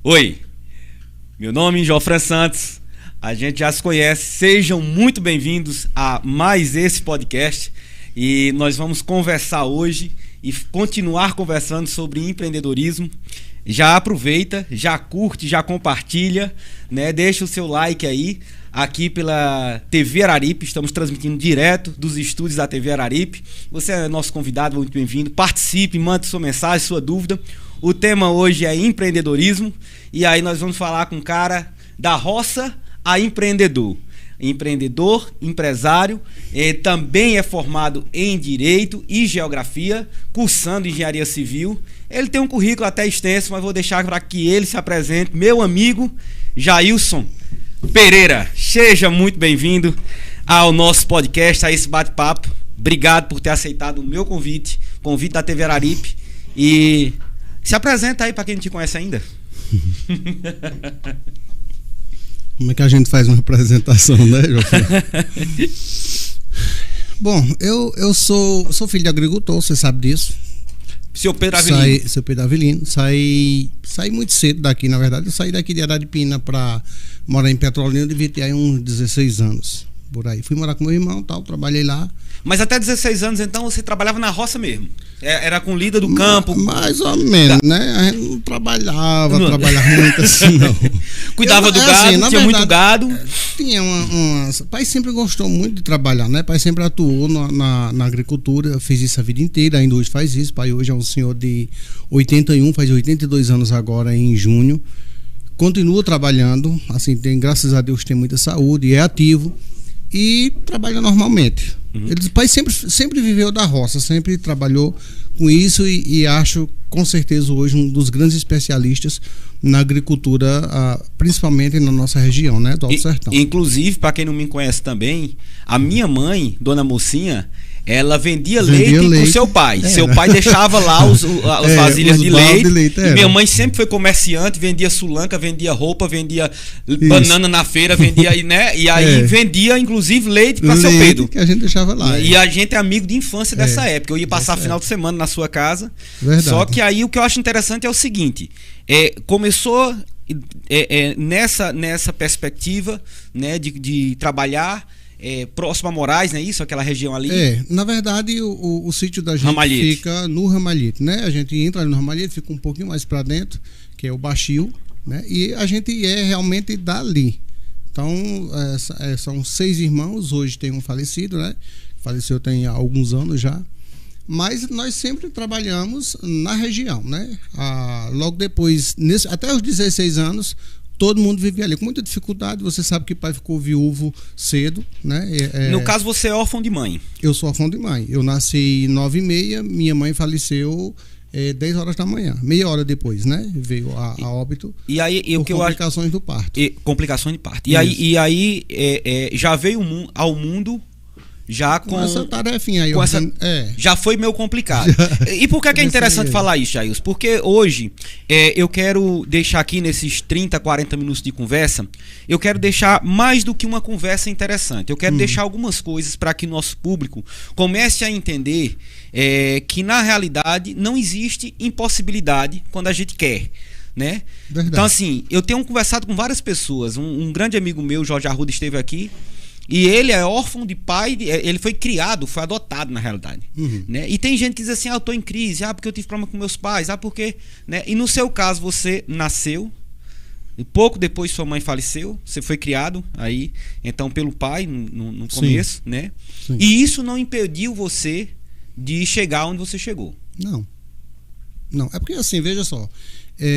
Oi, meu nome é Jofran Santos, a gente já se conhece, sejam muito bem-vindos a mais esse podcast e nós vamos conversar hoje e continuar conversando sobre empreendedorismo. Já aproveita, já curte, já compartilha, né? Deixa o seu like aí, aqui pela TV Araripe, estamos transmitindo direto dos estúdios da TV Araripe. Você é nosso convidado, muito bem-vindo, participe, mande sua mensagem, sua dúvida. O tema hoje é empreendedorismo e aí nós vamos falar com um cara da roça a empreendedor. Empreendedor, empresário, também é formado em Direito e Geografia, cursando Engenharia Civil. Ele tem um currículo até extenso, mas vou deixar para que ele se apresente. Meu amigo Jailson Pereira, seja muito bem-vindo ao nosso podcast, a esse bate-papo. Obrigado por ter aceitado o meu convite da TV Araripe. E se apresenta aí para quem não te conhece ainda. Como é que a gente faz uma apresentação, né, João? Bom, eu sou filho de agricultor, você sabe disso. Seu Pedro Avelino. Seu Pedro Avelino. Saí muito cedo daqui, na verdade. Eu saí daqui de Araripina para morar em Petrolina, eu devia ter aí uns 16 anos. Por aí. Fui morar com meu irmão, tal, trabalhei lá. Mas até 16 anos, então, você trabalhava na roça mesmo? Era com lida do campo? Mais ou menos, né? A gente não trabalhava muito assim, não. Cuidava do gado, assim, tinha verdade, muito gado? Tinha pai sempre gostou muito de trabalhar, né? Pai sempre atuou na agricultura, fez isso a vida inteira, ainda hoje faz isso. Pai hoje é um senhor de 81, faz 82 anos agora em junho. Continua trabalhando, assim, graças a Deus tem muita saúde, é ativo e trabalha normalmente. O pai sempre viveu da roça, sempre trabalhou com isso e acho com certeza hoje um dos grandes especialistas na agricultura, principalmente na nossa região, né, do Alto Sertão. Inclusive, para quem não me conhece também, a minha mãe, Dona Mocinha, ela vendia leite com seu pai. Seu pai deixava lá as vasilhas de leite. E minha mãe sempre foi comerciante, vendia sulanca, vendia roupa, vendia banana na feira, vendia, né? E aí vendia, inclusive, leite para seu Pedro. Que a gente deixava lá. E a gente é amigo de infância dessa época. Eu ia passar final de semana na sua casa. Verdade. Só que aí o que eu acho interessante é o seguinte: começou nessa perspectiva, né, de trabalhar. Próximo a Moraes, não é isso? Aquela região ali? Na verdade o sítio da gente Ramalhete. Fica no Ramalhete, né? A gente entra ali no Ramalhete, fica um pouquinho mais para dentro, que é o Baixio, né? E a gente é realmente dali. Então, são 6 irmãos, hoje tem um falecido, né? Faleceu tem alguns anos já. Mas nós sempre trabalhamos na região, né? Logo depois, até os 16 anos, todo mundo vivia ali com muita dificuldade. Você sabe que o pai ficou viúvo cedo, né? No caso, você é órfão de mãe? Eu sou órfão de mãe. Eu nasci 9h30, minha mãe faleceu 10 horas da manhã, meia hora depois, né? Veio a óbito. E aí, complicações do parto. Complicações de parto. E aí já veio ao mundo já com essa tarefinha aí. Já foi meio complicado. E por que é interessante falar isso, Jailson? Porque hoje eu quero deixar aqui nesses 30, 40 minutos de conversa, eu quero deixar mais do que uma conversa interessante. Eu quero deixar algumas coisas para que nosso público comece a entender que na realidade não existe impossibilidade quando a gente quer. Né? Então assim, eu tenho conversado com várias pessoas. Um grande amigo meu, Jorge Arruda, esteve aqui. E ele é órfão de pai, ele foi criado, foi adotado na realidade, né? E tem gente que diz assim, eu tô em crise, porque eu tive problema com meus pais, porque, né? E no seu caso você nasceu, e pouco depois sua mãe faleceu, você foi criado aí, então pelo pai no começo, né? Sim. E isso não impediu você de chegar onde você chegou. Não, é porque assim, veja só,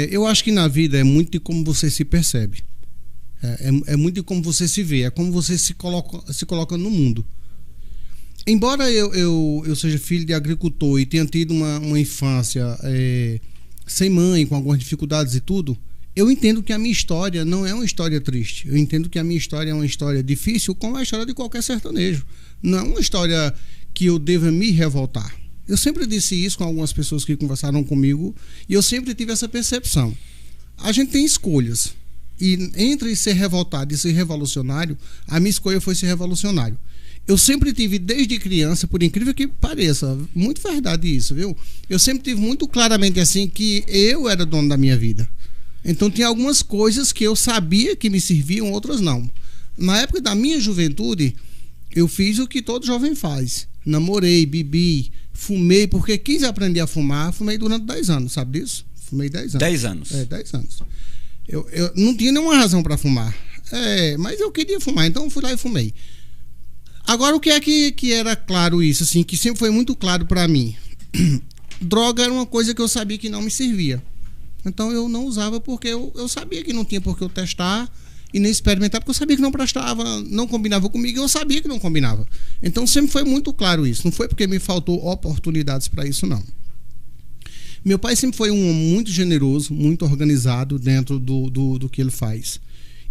eu acho que na vida é muito de como você se percebe. É muito de como você se vê, é como você se coloca no mundo. Embora eu seja filho de agricultor e tenha tido uma infância sem mãe, com algumas dificuldades e tudo, eu entendo que a minha história não é uma história triste. Eu entendo que a minha história é uma história difícil, como a história de qualquer sertanejo. Não é uma história que eu deva me revoltar. Eu sempre disse isso com algumas pessoas que conversaram comigo e eu sempre tive essa percepção. A gente tem escolhas. E entre ser revoltado e ser revolucionário, a minha escolha foi ser revolucionário. Eu sempre tive, desde criança, por incrível que pareça, muito verdade isso, viu? Eu sempre tive muito claramente assim que eu era dono da minha vida. Então tinha algumas coisas que eu sabia que me serviam, outras não. Na época da minha juventude, eu fiz o que todo jovem faz. Namorei, bebi, fumei, porque quis aprender a fumar. Fumei durante 10 anos, sabe disso? Fumei 10 anos. 10 anos? 10 anos. Eu não tinha nenhuma razão para fumar. Mas eu queria fumar, então eu fui lá e fumei. Agora, o que é que era claro isso, assim, que sempre foi muito claro para mim? Droga era uma coisa que eu sabia que não me servia. Então eu não usava porque eu sabia que não tinha por que eu testar e nem experimentar, porque eu sabia que não prestava, não combinava comigo, e eu sabia que não combinava. Então sempre foi muito claro isso. Não foi porque me faltou oportunidades para isso, não. Meu pai sempre foi um homem muito generoso, muito organizado dentro do que ele faz.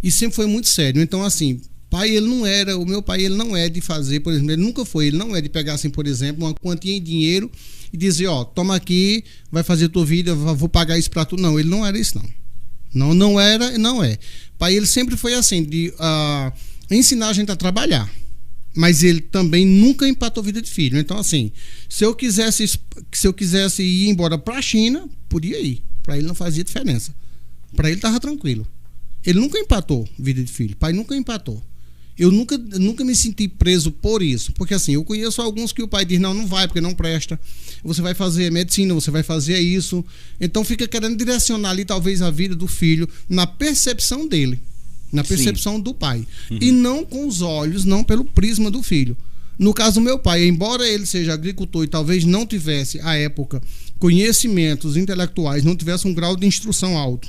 E sempre foi muito sério. Então, assim, o meu pai, ele não é de fazer, por exemplo, ele não é de pegar, assim, por exemplo, uma quantia em dinheiro e dizer, ó, toma aqui, vai fazer tua vida, vou pagar isso pra tu. Não, ele não era isso, não. Não era e não é. Pai, ele sempre foi assim, de ensinar a gente a trabalhar. Mas ele também nunca empatou vida de filho. Então, assim, se eu quisesse ir embora pra China, podia ir. Pra ele não fazia diferença. Pra ele tava tranquilo. Ele nunca empatou vida de filho. Pai nunca empatou. Eu nunca me senti preso por isso. Porque assim, eu conheço alguns que o pai diz, não vai, porque não presta. Você vai fazer medicina, você vai fazer isso. Então fica querendo direcionar ali talvez a vida do filho na percepção dele. Na percepção Sim. do pai. Uhum. E não com os olhos, não pelo prisma do filho. No caso do meu pai, embora ele seja agricultor e talvez não tivesse, à época, conhecimentos intelectuais, não tivesse um grau de instrução alto,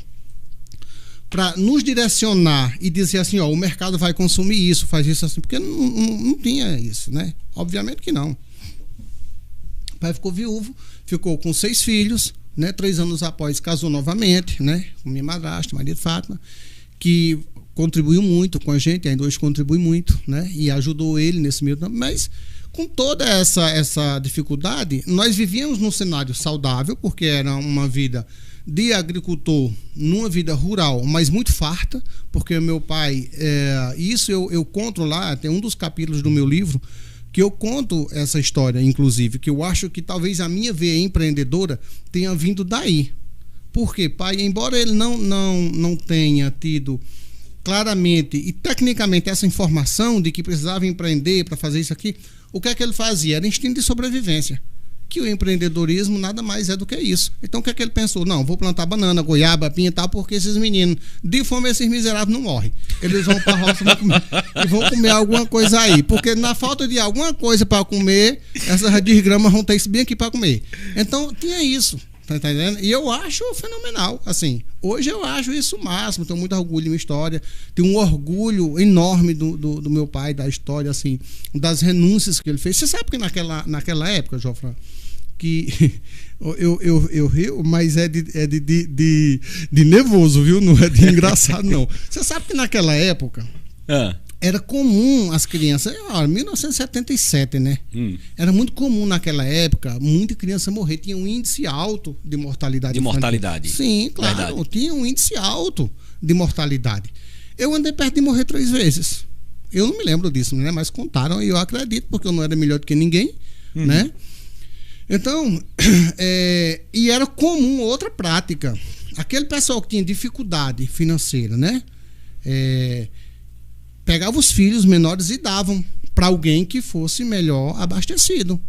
para nos direcionar e dizer assim, ó, o mercado vai consumir isso, faz isso assim, porque não tinha isso, né? Obviamente que não. O pai ficou viúvo, ficou com 6 filhos, né? 3 anos após casou novamente, né? Com minha madrasta, Maria de Fátima, que contribuiu muito com a gente, ainda hoje contribui muito, né? E ajudou ele nesse meio tempo, mas com toda essa dificuldade, nós vivíamos num cenário saudável, porque era uma vida de agricultor, numa vida rural, mas muito farta, porque o meu pai, isso eu conto lá, tem um dos capítulos do meu livro, que eu conto essa história, inclusive, que eu acho que talvez a minha veia empreendedora tenha vindo daí. Porque pai, embora ele não tenha tido claramente e tecnicamente essa informação de que precisava empreender para fazer isso aqui, o que é que ele fazia? Era instinto de sobrevivência. Que o empreendedorismo nada mais é do que isso. Então o que é que ele pensou? Não, vou plantar banana, goiaba, pinha e tal, porque esses meninos, de fome, esses miseráveis não morrem. Eles vão para a roça e vão comer alguma coisa aí. Porque na falta de alguma coisa para comer, essas desgramas vão ter isso bem aqui para comer. Então tinha isso. Tá entendendo? E eu acho fenomenal, assim, hoje eu acho isso o máximo, tenho muito orgulho da minha história, tenho um orgulho enorme do meu pai, da história, assim, das renúncias que ele fez. Você sabe que naquela época, Jofran, que eu rio, mas é de nervoso, viu? Não é de engraçado, não. Você sabe que naquela época era comum as crianças, 1977, né? Era muito comum naquela época, muita criança morrer, tinha um índice alto de mortalidade. De mortalidade? Sim, claro, verdade. Tinha um índice alto de mortalidade. Eu andei perto de morrer 3 vezes. Eu não me lembro disso, né? Mas contaram e eu acredito, porque eu não era melhor do que ninguém, né? Então, e era comum outra prática. Aquele pessoal que tinha dificuldade financeira, né? Pegava os filhos menores e davam para alguém que fosse melhor abastecido.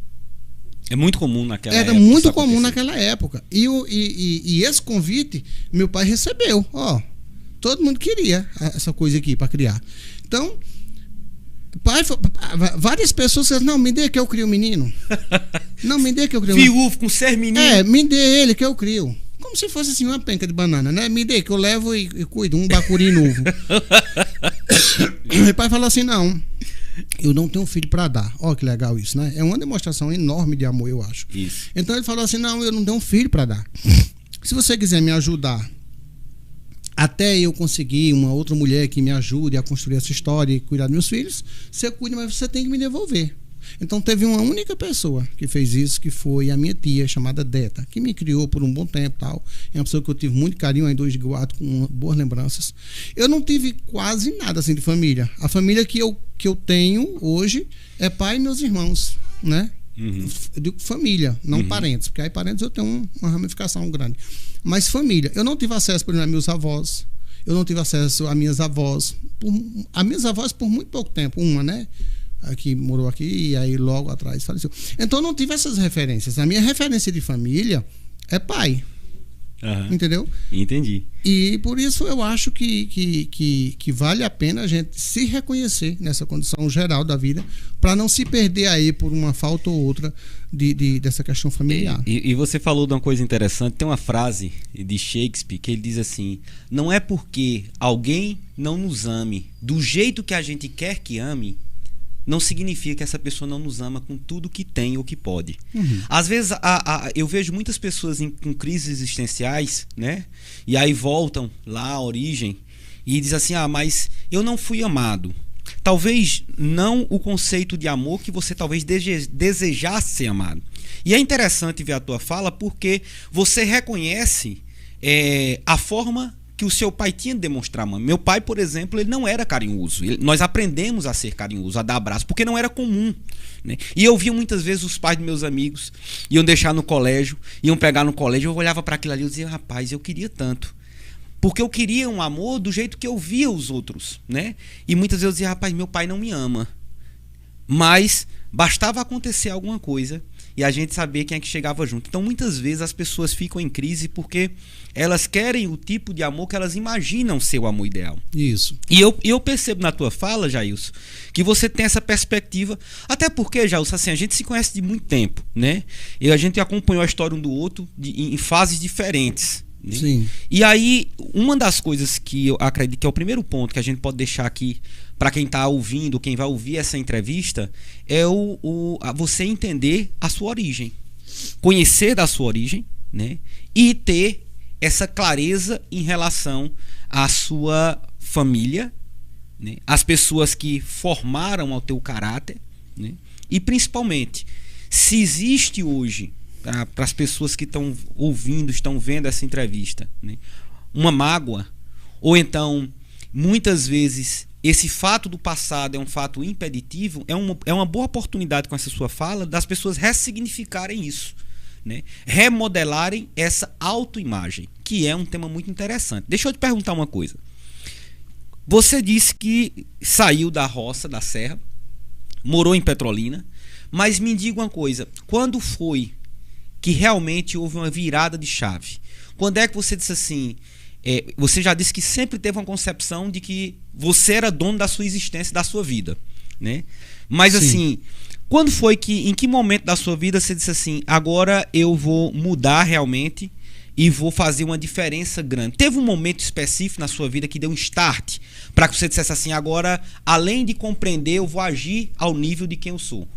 É muito comum naquela época. Era muito comum naquela época. E esse convite, meu pai recebeu. Ó, todo mundo queria essa coisa aqui para criar. Então, várias pessoas disseram, não, me dê que eu crio o menino. Não, me dê que eu crio o menino. Viúvo com 6 meninos. Me dê ele que eu crio. Como se fosse assim uma penca de banana, né? Me dê que eu levo e cuido, um bacuri novo. Meu pai falou assim, não, eu não tenho filho para dar. Ó, que legal isso, né? É uma demonstração enorme de amor, eu acho. Isso. Então ele falou assim, não, eu não tenho filho para dar. Se você quiser me ajudar até eu conseguir uma outra mulher que me ajude a construir essa história e cuidar dos meus filhos, você cuida, mas você tem que me devolver. Então teve uma única pessoa que fez isso, que foi a minha tia, chamada Deta, que me criou por um bom tempo, tal. É uma pessoa que eu tive muito carinho, ainda hoje guardo com boas lembranças. Eu não tive quase nada assim de família. A família que eu tenho hoje é pai e meus irmãos, né? Eu digo família, não parentes, porque aí parentes eu tenho uma ramificação grande. Mas família. Eu não tive acesso, por exemplo, a meus avós. Eu não tive acesso a minhas avós. A minhas avós por muito pouco tempo. Uma, né? Aqui morou aqui e aí logo atrás faleceu. Então eu não tive essas referências. A minha referência de família é pai. Entendeu? Entendi. E por isso eu acho que vale a pena a gente se reconhecer nessa condição geral da vida, para não se perder aí por uma falta ou outra dessa questão familiar. E você falou de uma coisa interessante. Tem uma frase de Shakespeare que ele diz assim: não é porque alguém não nos ame do jeito que a gente quer que ame, não significa que essa pessoa não nos ama com tudo que tem ou que pode. Às vezes eu vejo muitas pessoas com crises existenciais, né? E aí voltam lá à origem e dizem assim: mas eu não fui amado. Talvez não o conceito de amor que você talvez desejasse ser amado. E é interessante ver a tua fala, porque você reconhece a forma que o seu pai tinha de demonstrar amor. Meu pai, por exemplo, ele não era carinhoso. Nós aprendemos a ser carinhoso, a dar abraço, porque não era comum, né? E eu via muitas vezes os pais dos meus amigos iam deixar no colégio, iam pegar no colégio, eu olhava para aquilo ali e dizia: rapaz, eu queria tanto. Porque eu queria um amor do jeito que eu via os outros, né? E muitas vezes eu dizia: rapaz, meu pai não me ama. Mas bastava acontecer alguma coisa e a gente saber quem é que chegava junto. Então muitas vezes as pessoas ficam em crise porque elas querem o tipo de amor que elas imaginam ser o amor ideal. Isso. E eu percebo na tua fala, Jailson, que você tem essa perspectiva. Até porque, Jailson, assim, a gente se conhece de muito tempo, né? E a gente acompanhou a história um do outro em fases diferentes, né? Sim. E aí, uma das coisas que eu acredito que é o primeiro ponto que a gente pode deixar aqui para quem está ouvindo, quem vai ouvir essa entrevista, é você entender a sua origem, conhecer da sua origem, né? E ter essa clareza em relação à sua família, né? As pessoas que formaram o teu caráter, né? E principalmente, se existe hoje, para as pessoas que estão ouvindo, estão vendo essa entrevista, né, uma mágoa, ou então, muitas vezes, esse fato do passado é um fato impeditivo, é uma boa oportunidade com essa sua fala das pessoas ressignificarem isso, né? Remodelarem essa autoimagem, que é um tema muito interessante. Deixa eu te perguntar uma coisa. Você disse que saiu da roça, da serra, morou em Petrolina, mas me diga uma coisa: quando foi que realmente houve uma virada de chave? Quando é que você disse assim... você já disse que sempre teve uma concepção de que você era dono da sua existência, da sua vida, né? Mas Sim. assim, quando foi em que momento da sua vida você disse assim: agora eu vou mudar realmente e vou fazer uma diferença grande? Teve um momento específico na sua vida que deu um start para que você dissesse assim: agora, além de compreender, eu vou agir ao nível de quem eu sou?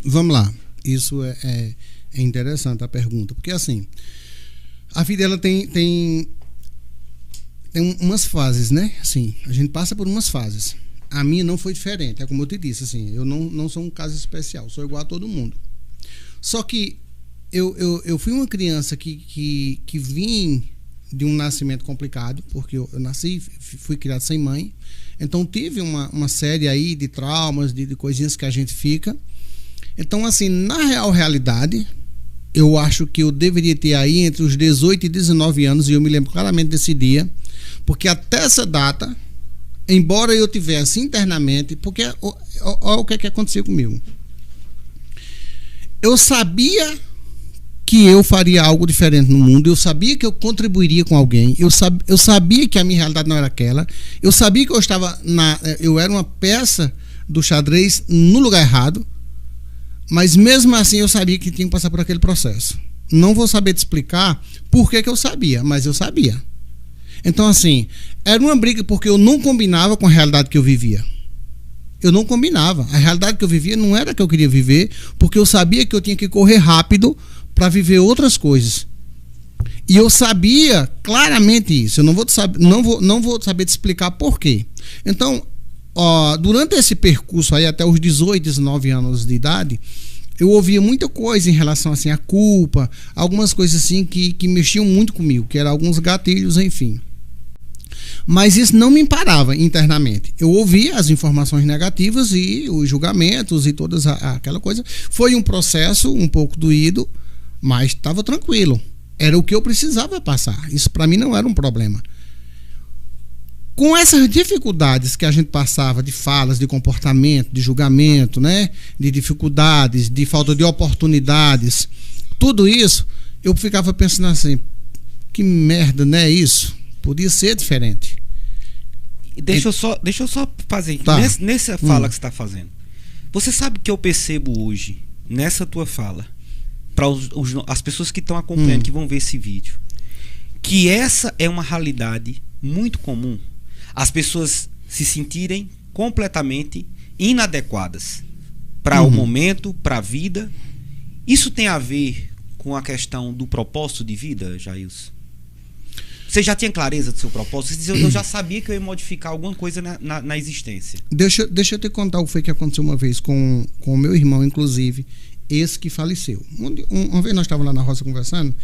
Vamos lá. Isso é interessante a pergunta, porque assim, a vida ela tem umas fases, né? Assim, a gente passa por umas fases. A minha não foi diferente, é como eu te disse, assim, eu não sou um caso especial, sou igual a todo mundo. Só que eu fui uma criança que vim de um nascimento complicado, porque eu nasci, fui criado sem mãe, então tive uma série aí de traumas, de coisinhas que a gente fica. Então, assim, na realidade, eu acho que eu deveria ter aí entre os 18 e 19 anos, e eu me lembro claramente desse dia, porque até essa data, embora eu tivesse internamente, porque olha o que aconteceu comigo. Eu sabia que eu faria algo diferente no mundo, eu sabia que eu contribuiria com alguém, eu sabia que a minha realidade não era aquela, eu sabia que eu era uma peça do xadrez no lugar errado, mas mesmo assim eu sabia que tinha que passar por aquele processo. Não vou saber te explicar por que eu sabia, mas eu sabia. Então, assim, era uma briga porque eu não combinava com a realidade que eu vivia. Eu não combinava. A realidade que eu vivia não era a que eu queria viver, porque eu sabia que eu tinha que correr rápido para viver outras coisas. E eu sabia claramente isso. Eu não vou saber te explicar por quê. Então, durante esse percurso aí, até os 18, 19 anos de idade, eu ouvia muita coisa em relação assim, à culpa, algumas coisas assim que mexiam muito comigo, que eram alguns gatilhos, enfim. Mas isso não me parava internamente. Eu ouvia as informações negativas e os julgamentos e toda aquela coisa. Foi um processo um pouco doído, mas estava tranquilo. Era o que eu precisava passar. Isso para mim não era um problema. Com essas dificuldades que a gente passava de falas, de comportamento, de julgamento, né? De dificuldades, de falta de oportunidades, tudo isso, eu ficava pensando assim, que merda, não é isso? Podia ser diferente. Deixa eu só fazer. Tá. Nessa fala que você está fazendo. Você sabe que eu percebo hoje, nessa tua fala, para as pessoas que estão acompanhando, que vão ver esse vídeo, que essa é uma realidade muito comum. As pessoas se sentirem completamente inadequadas para o momento, para a vida. Isso tem a ver com a questão do propósito de vida, Jailson? Você já tinha clareza do seu propósito? Você dizia, eu já sabia que eu ia modificar alguma coisa na existência. Deixa eu te contar o que foi que aconteceu uma vez com o meu irmão, inclusive, esse que faleceu. Uma vez nós estávamos lá na roça conversando,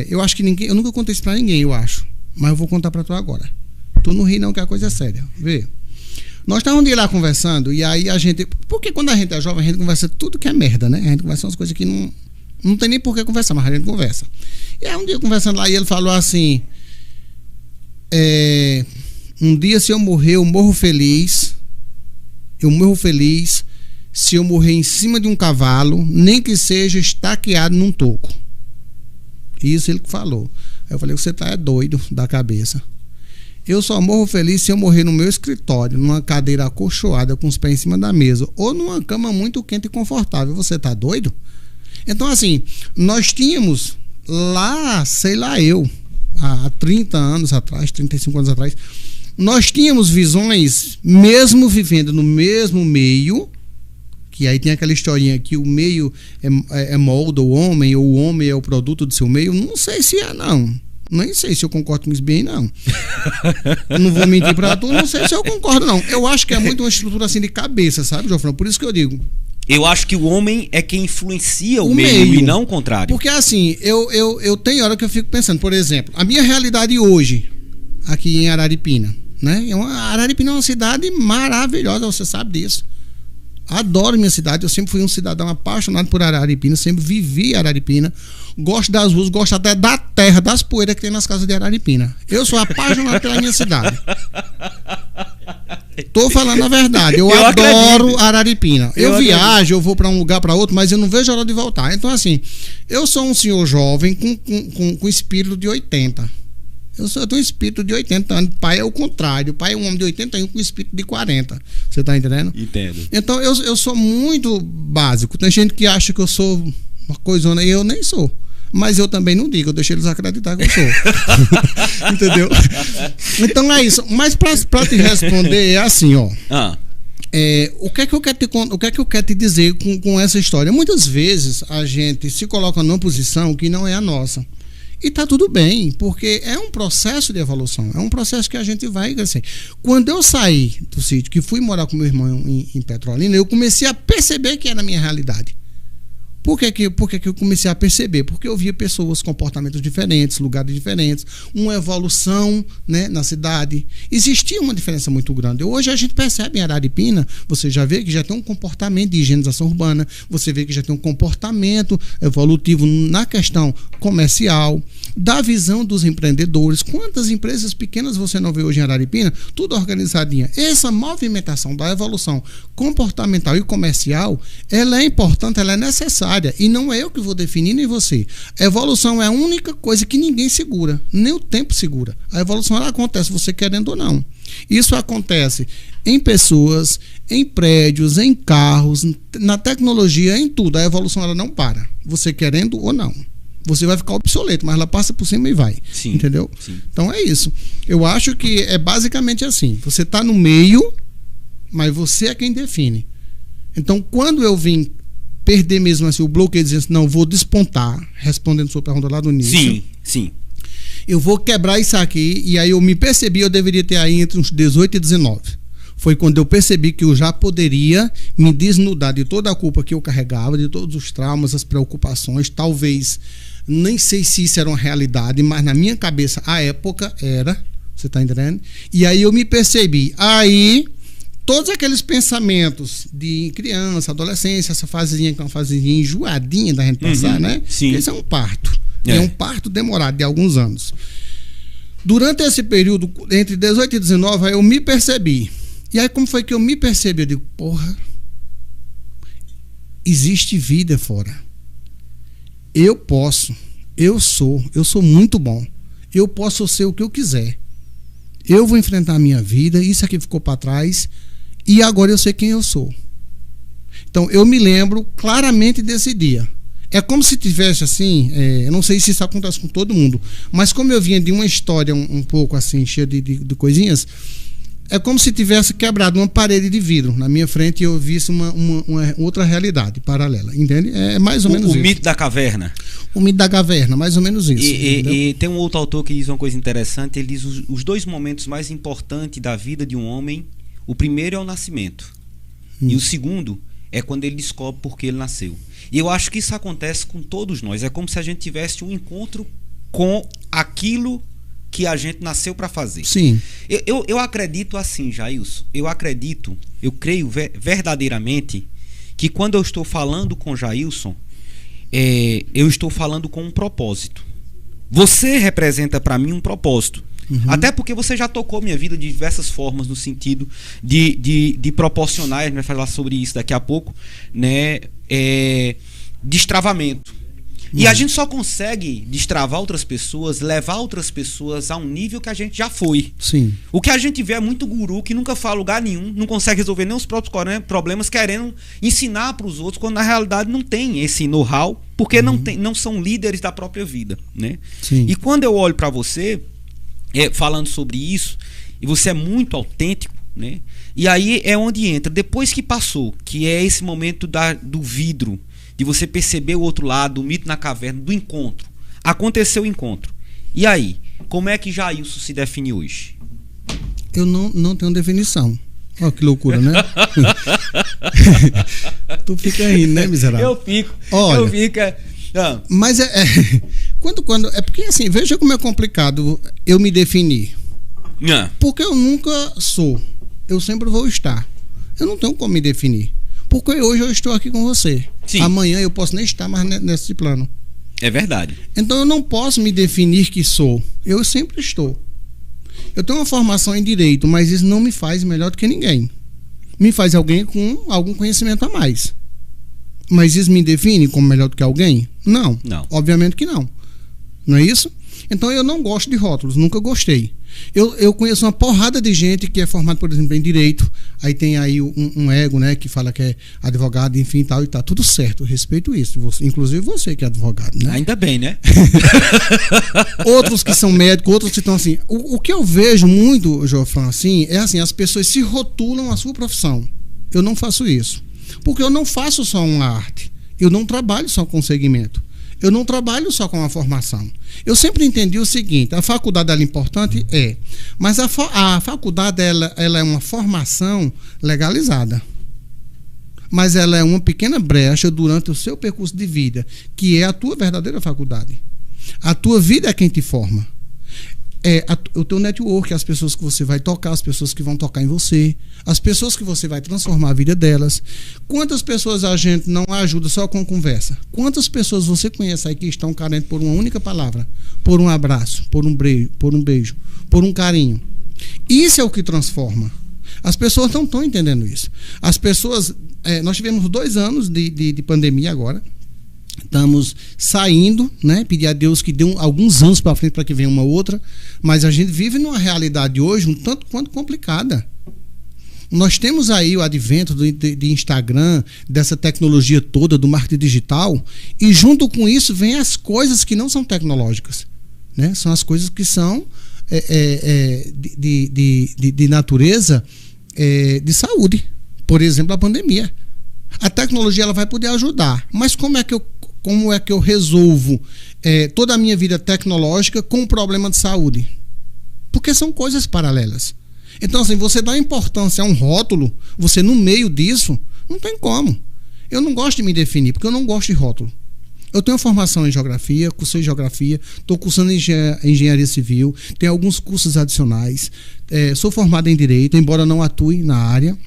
eu acho que eu nunca contei isso pra ninguém, eu acho. Mas eu vou contar pra tu agora. Tu não ri não, que a coisa é séria. Vê. Nós estávamos um dia lá conversando, e aí a gente... Porque quando a gente é jovem, a gente conversa tudo que é merda, né? A gente conversa umas coisas que não tem nem por que conversar, mas a gente conversa. E aí um dia conversando lá, e ele falou assim... um dia se eu morrer, eu morro feliz. Eu morro feliz se eu morrer em cima de um cavalo, nem que seja estaqueado num toco. Isso ele que falou. Aí eu falei, você tá doido da cabeça. Eu só morro feliz se eu morrer no meu escritório, numa cadeira acolchoada com os pés em cima da mesa, ou numa cama muito quente e confortável. Você tá doido? Então assim, nós tínhamos lá, sei lá eu, há 30 anos atrás, 35 anos atrás, nós tínhamos visões, mesmo vivendo no mesmo meio, que aí tem aquela historinha que o meio molda o homem, ou o homem é o produto do seu meio. Não sei se é, não. Nem sei se eu concordo com isso bem, não. Não vou mentir pra tu, não sei se eu concordo, não. Eu acho que é muito uma estrutura assim de cabeça, sabe, João? Por isso que eu digo. Eu acho que o homem é quem influencia o meio e não o contrário. Porque assim, eu tenho hora que eu fico pensando, por exemplo, a minha realidade hoje, aqui em Araripina, né? Araripina é uma cidade maravilhosa, você sabe disso. Adoro minha cidade, eu sempre fui um cidadão apaixonado por Araripina, sempre vivi Araripina, gosto das ruas, gosto até da terra, das poeiras que tem nas casas de Araripina. Eu sou apaixonado pela minha cidade. Tô falando a verdade, eu adoro acredito. Araripina. Eu viajo, eu vou para um lugar para outro, mas eu não vejo a hora de voltar. Então assim, eu sou um senhor jovem com espírito de 80. Eu tenho um espírito de 80 anos. Pai é o contrário. Pai é um homem de 81 com espírito de 40. Você tá entendendo? Entendo. Então eu sou muito básico. Tem gente que acha que eu sou uma coisona e eu nem sou. Mas eu também não digo, eu deixo eles acreditar que eu sou. Entendeu? Então é isso. Mas pra te responder é assim, ó. O que é que eu quero te dizer com essa história? Muitas vezes a gente se coloca numa posição que não é a nossa. E tá tudo bem, porque é um processo de evolução, é um processo que a gente vai crescer. Quando eu saí do sítio, que fui morar com meu irmão em Petrolina, eu comecei a perceber que era a minha realidade. Por que eu comecei a perceber? Porque eu via pessoas, comportamentos diferentes, lugares diferentes, uma evolução, né, na cidade. Existia uma diferença muito grande. Hoje a gente percebe em Araripina, você já vê que já tem um comportamento de higienização urbana, você vê que já tem um comportamento evolutivo na questão comercial, da visão dos empreendedores. Quantas empresas pequenas você não vê hoje em Araripina? Tudo organizadinha. Essa movimentação da evolução comportamental e comercial, ela é importante, ela é necessária. E não é eu que vou definir, nem você. A evolução é a única coisa que ninguém segura, nem o tempo segura. A evolução ela acontece, você querendo ou não. Isso acontece em pessoas, em prédios, em carros, na tecnologia, em tudo. A evolução ela não para, você querendo ou não. Você vai ficar obsoleto, mas ela passa por cima e vai. Sim, entendeu? Sim. Então é isso. Eu acho que é basicamente assim. Você está no meio, mas você é quem define. Então, quando eu vim perder mesmo assim o bloqueio, dizendo assim, não, vou despontar, respondendo a sua pergunta lá do início. Sim, sim. Eu vou quebrar isso aqui, e aí eu me percebi, eu deveria ter aí entre uns 18 e 19. Foi quando eu percebi que eu já poderia me desnudar de toda a culpa que eu carregava, de todos os traumas, as preocupações, talvez, nem sei se isso era uma realidade, mas na minha cabeça, à época, era, Você tá entendendo? E aí eu me percebi. Aí, todos aqueles pensamentos de criança, adolescência, essa fasezinha que é uma fasezinha enjoadinha da gente passar, né? Sim. Esse é um parto. É um parto demorado de alguns anos. Durante esse período, entre 18 e 19, aí eu me percebi. E aí, como foi que eu me percebi? Eu digo, porra, existe vida fora. Eu posso, eu sou muito bom. Eu posso ser o que eu quiser. Eu vou enfrentar a minha vida, isso aqui ficou para trás, e agora eu sei quem eu sou. Então, eu me lembro claramente desse dia. É como se tivesse assim, eu não sei se isso acontece com todo mundo, mas como eu vinha de uma história um pouco assim, cheia de coisinhas, é como se tivesse quebrado uma parede de vidro na minha frente e eu visse uma outra realidade paralela, entende? É mais ou menos isso. O mito da caverna. O mito da caverna, mais ou menos isso. E tem um outro autor que diz uma coisa interessante, ele diz os dois momentos mais importantes da vida de um homem, o primeiro é o nascimento, e o segundo é quando ele descobre por que ele nasceu. E eu acho que isso acontece com todos nós, é como se a gente tivesse um encontro com aquilo que a gente nasceu para fazer. Sim. Eu acredito assim, Jailson. Eu creio verdadeiramente que quando eu estou falando com Jailson, eu estou falando com um propósito. Você representa para mim um propósito. Até porque você já tocou minha vida de diversas formas, no sentido de proporcionar, a gente vai falar sobre isso daqui a pouco, né? Destravamento. E a gente só consegue destravar outras pessoas, levar outras pessoas a um nível que a gente já foi. Sim. O que a gente vê é muito guru que nunca fala lugar nenhum, não consegue resolver nem os próprios problemas, querendo ensinar para os outros, quando na realidade não tem esse know-how, porque não são líderes da própria vida, né? Sim. E quando eu olho para você, falando sobre isso, e você é muito autêntico, né? E aí é onde entra, depois que passou, que é esse momento do vidro, de você perceber o outro lado, o mito na caverna, do encontro. Aconteceu o encontro. E aí, como é que Jailson se define hoje? Eu não tenho definição. Olha que loucura, né? Tu fica rindo, né, miserável? Eu fico. Olha, eu fico. Mas quando é porque assim, veja como é complicado eu me definir. Porque eu nunca sou. Eu sempre vou estar. Eu não tenho como me definir. Porque hoje eu estou aqui com você. Sim. Amanhã eu posso nem estar mais nesse plano. É verdade. Então eu não posso me definir que sou. Eu sempre estou. Eu tenho uma formação em direito, mas isso não me faz melhor do que ninguém. Me faz alguém com algum conhecimento a mais. Mas isso me define como melhor do que alguém? Não. Obviamente que não. Não é isso? Então eu não gosto de rótulos, nunca gostei. Eu conheço uma porrada de gente que é formada, por exemplo, em direito, aí tem aí um ego, né, que fala que é advogado, enfim, tal, e tá tudo certo, eu respeito isso, inclusive você que é advogado, né? Ainda bem, né? Outros que são médicos, outros que estão assim. O que eu vejo muito, Jofran, assim, é assim, as pessoas se rotulam a sua profissão. Eu não faço isso, porque eu não faço só uma arte, eu não trabalho só com segmento. Eu não trabalho só com a formação. Eu sempre entendi o seguinte, a faculdade ela é importante, mas a faculdade ela é uma formação legalizada. Mas ela é uma pequena brecha durante o seu percurso de vida, que é a tua verdadeira faculdade. A tua vida é quem te forma. O teu network, as pessoas que você vai tocar, as pessoas que vão tocar em você, as pessoas que você vai transformar a vida delas. Quantas pessoas a gente não ajuda só com conversa? Quantas pessoas você conhece aí que estão carentes por uma única palavra, por um abraço, por um beijo, por um carinho? Isso é o que transforma. As pessoas não estão entendendo isso. As pessoas... nós tivemos 2 anos de pandemia agora. Estamos saindo, né? Pedir a Deus que dê alguns anos para frente para que venha uma outra, mas a gente vive numa realidade hoje um tanto quanto complicada. Nós temos aí o advento de Instagram, dessa tecnologia toda do marketing digital, e junto com isso vem as coisas que não são tecnológicas, né? São as coisas que são de natureza de saúde. Por exemplo, a pandemia. A tecnologia ela vai poder ajudar, mas como é que eu resolvo toda a minha vida tecnológica com um problema de saúde? Porque são coisas paralelas. Então, assim, você dá importância a um rótulo, você no meio disso, não tem como. Eu não gosto de me definir, porque eu não gosto de rótulo. Eu tenho formação em geografia, cursei geografia, estou cursando engenharia civil, tenho alguns cursos adicionais, sou formado em direito, embora não atue na área,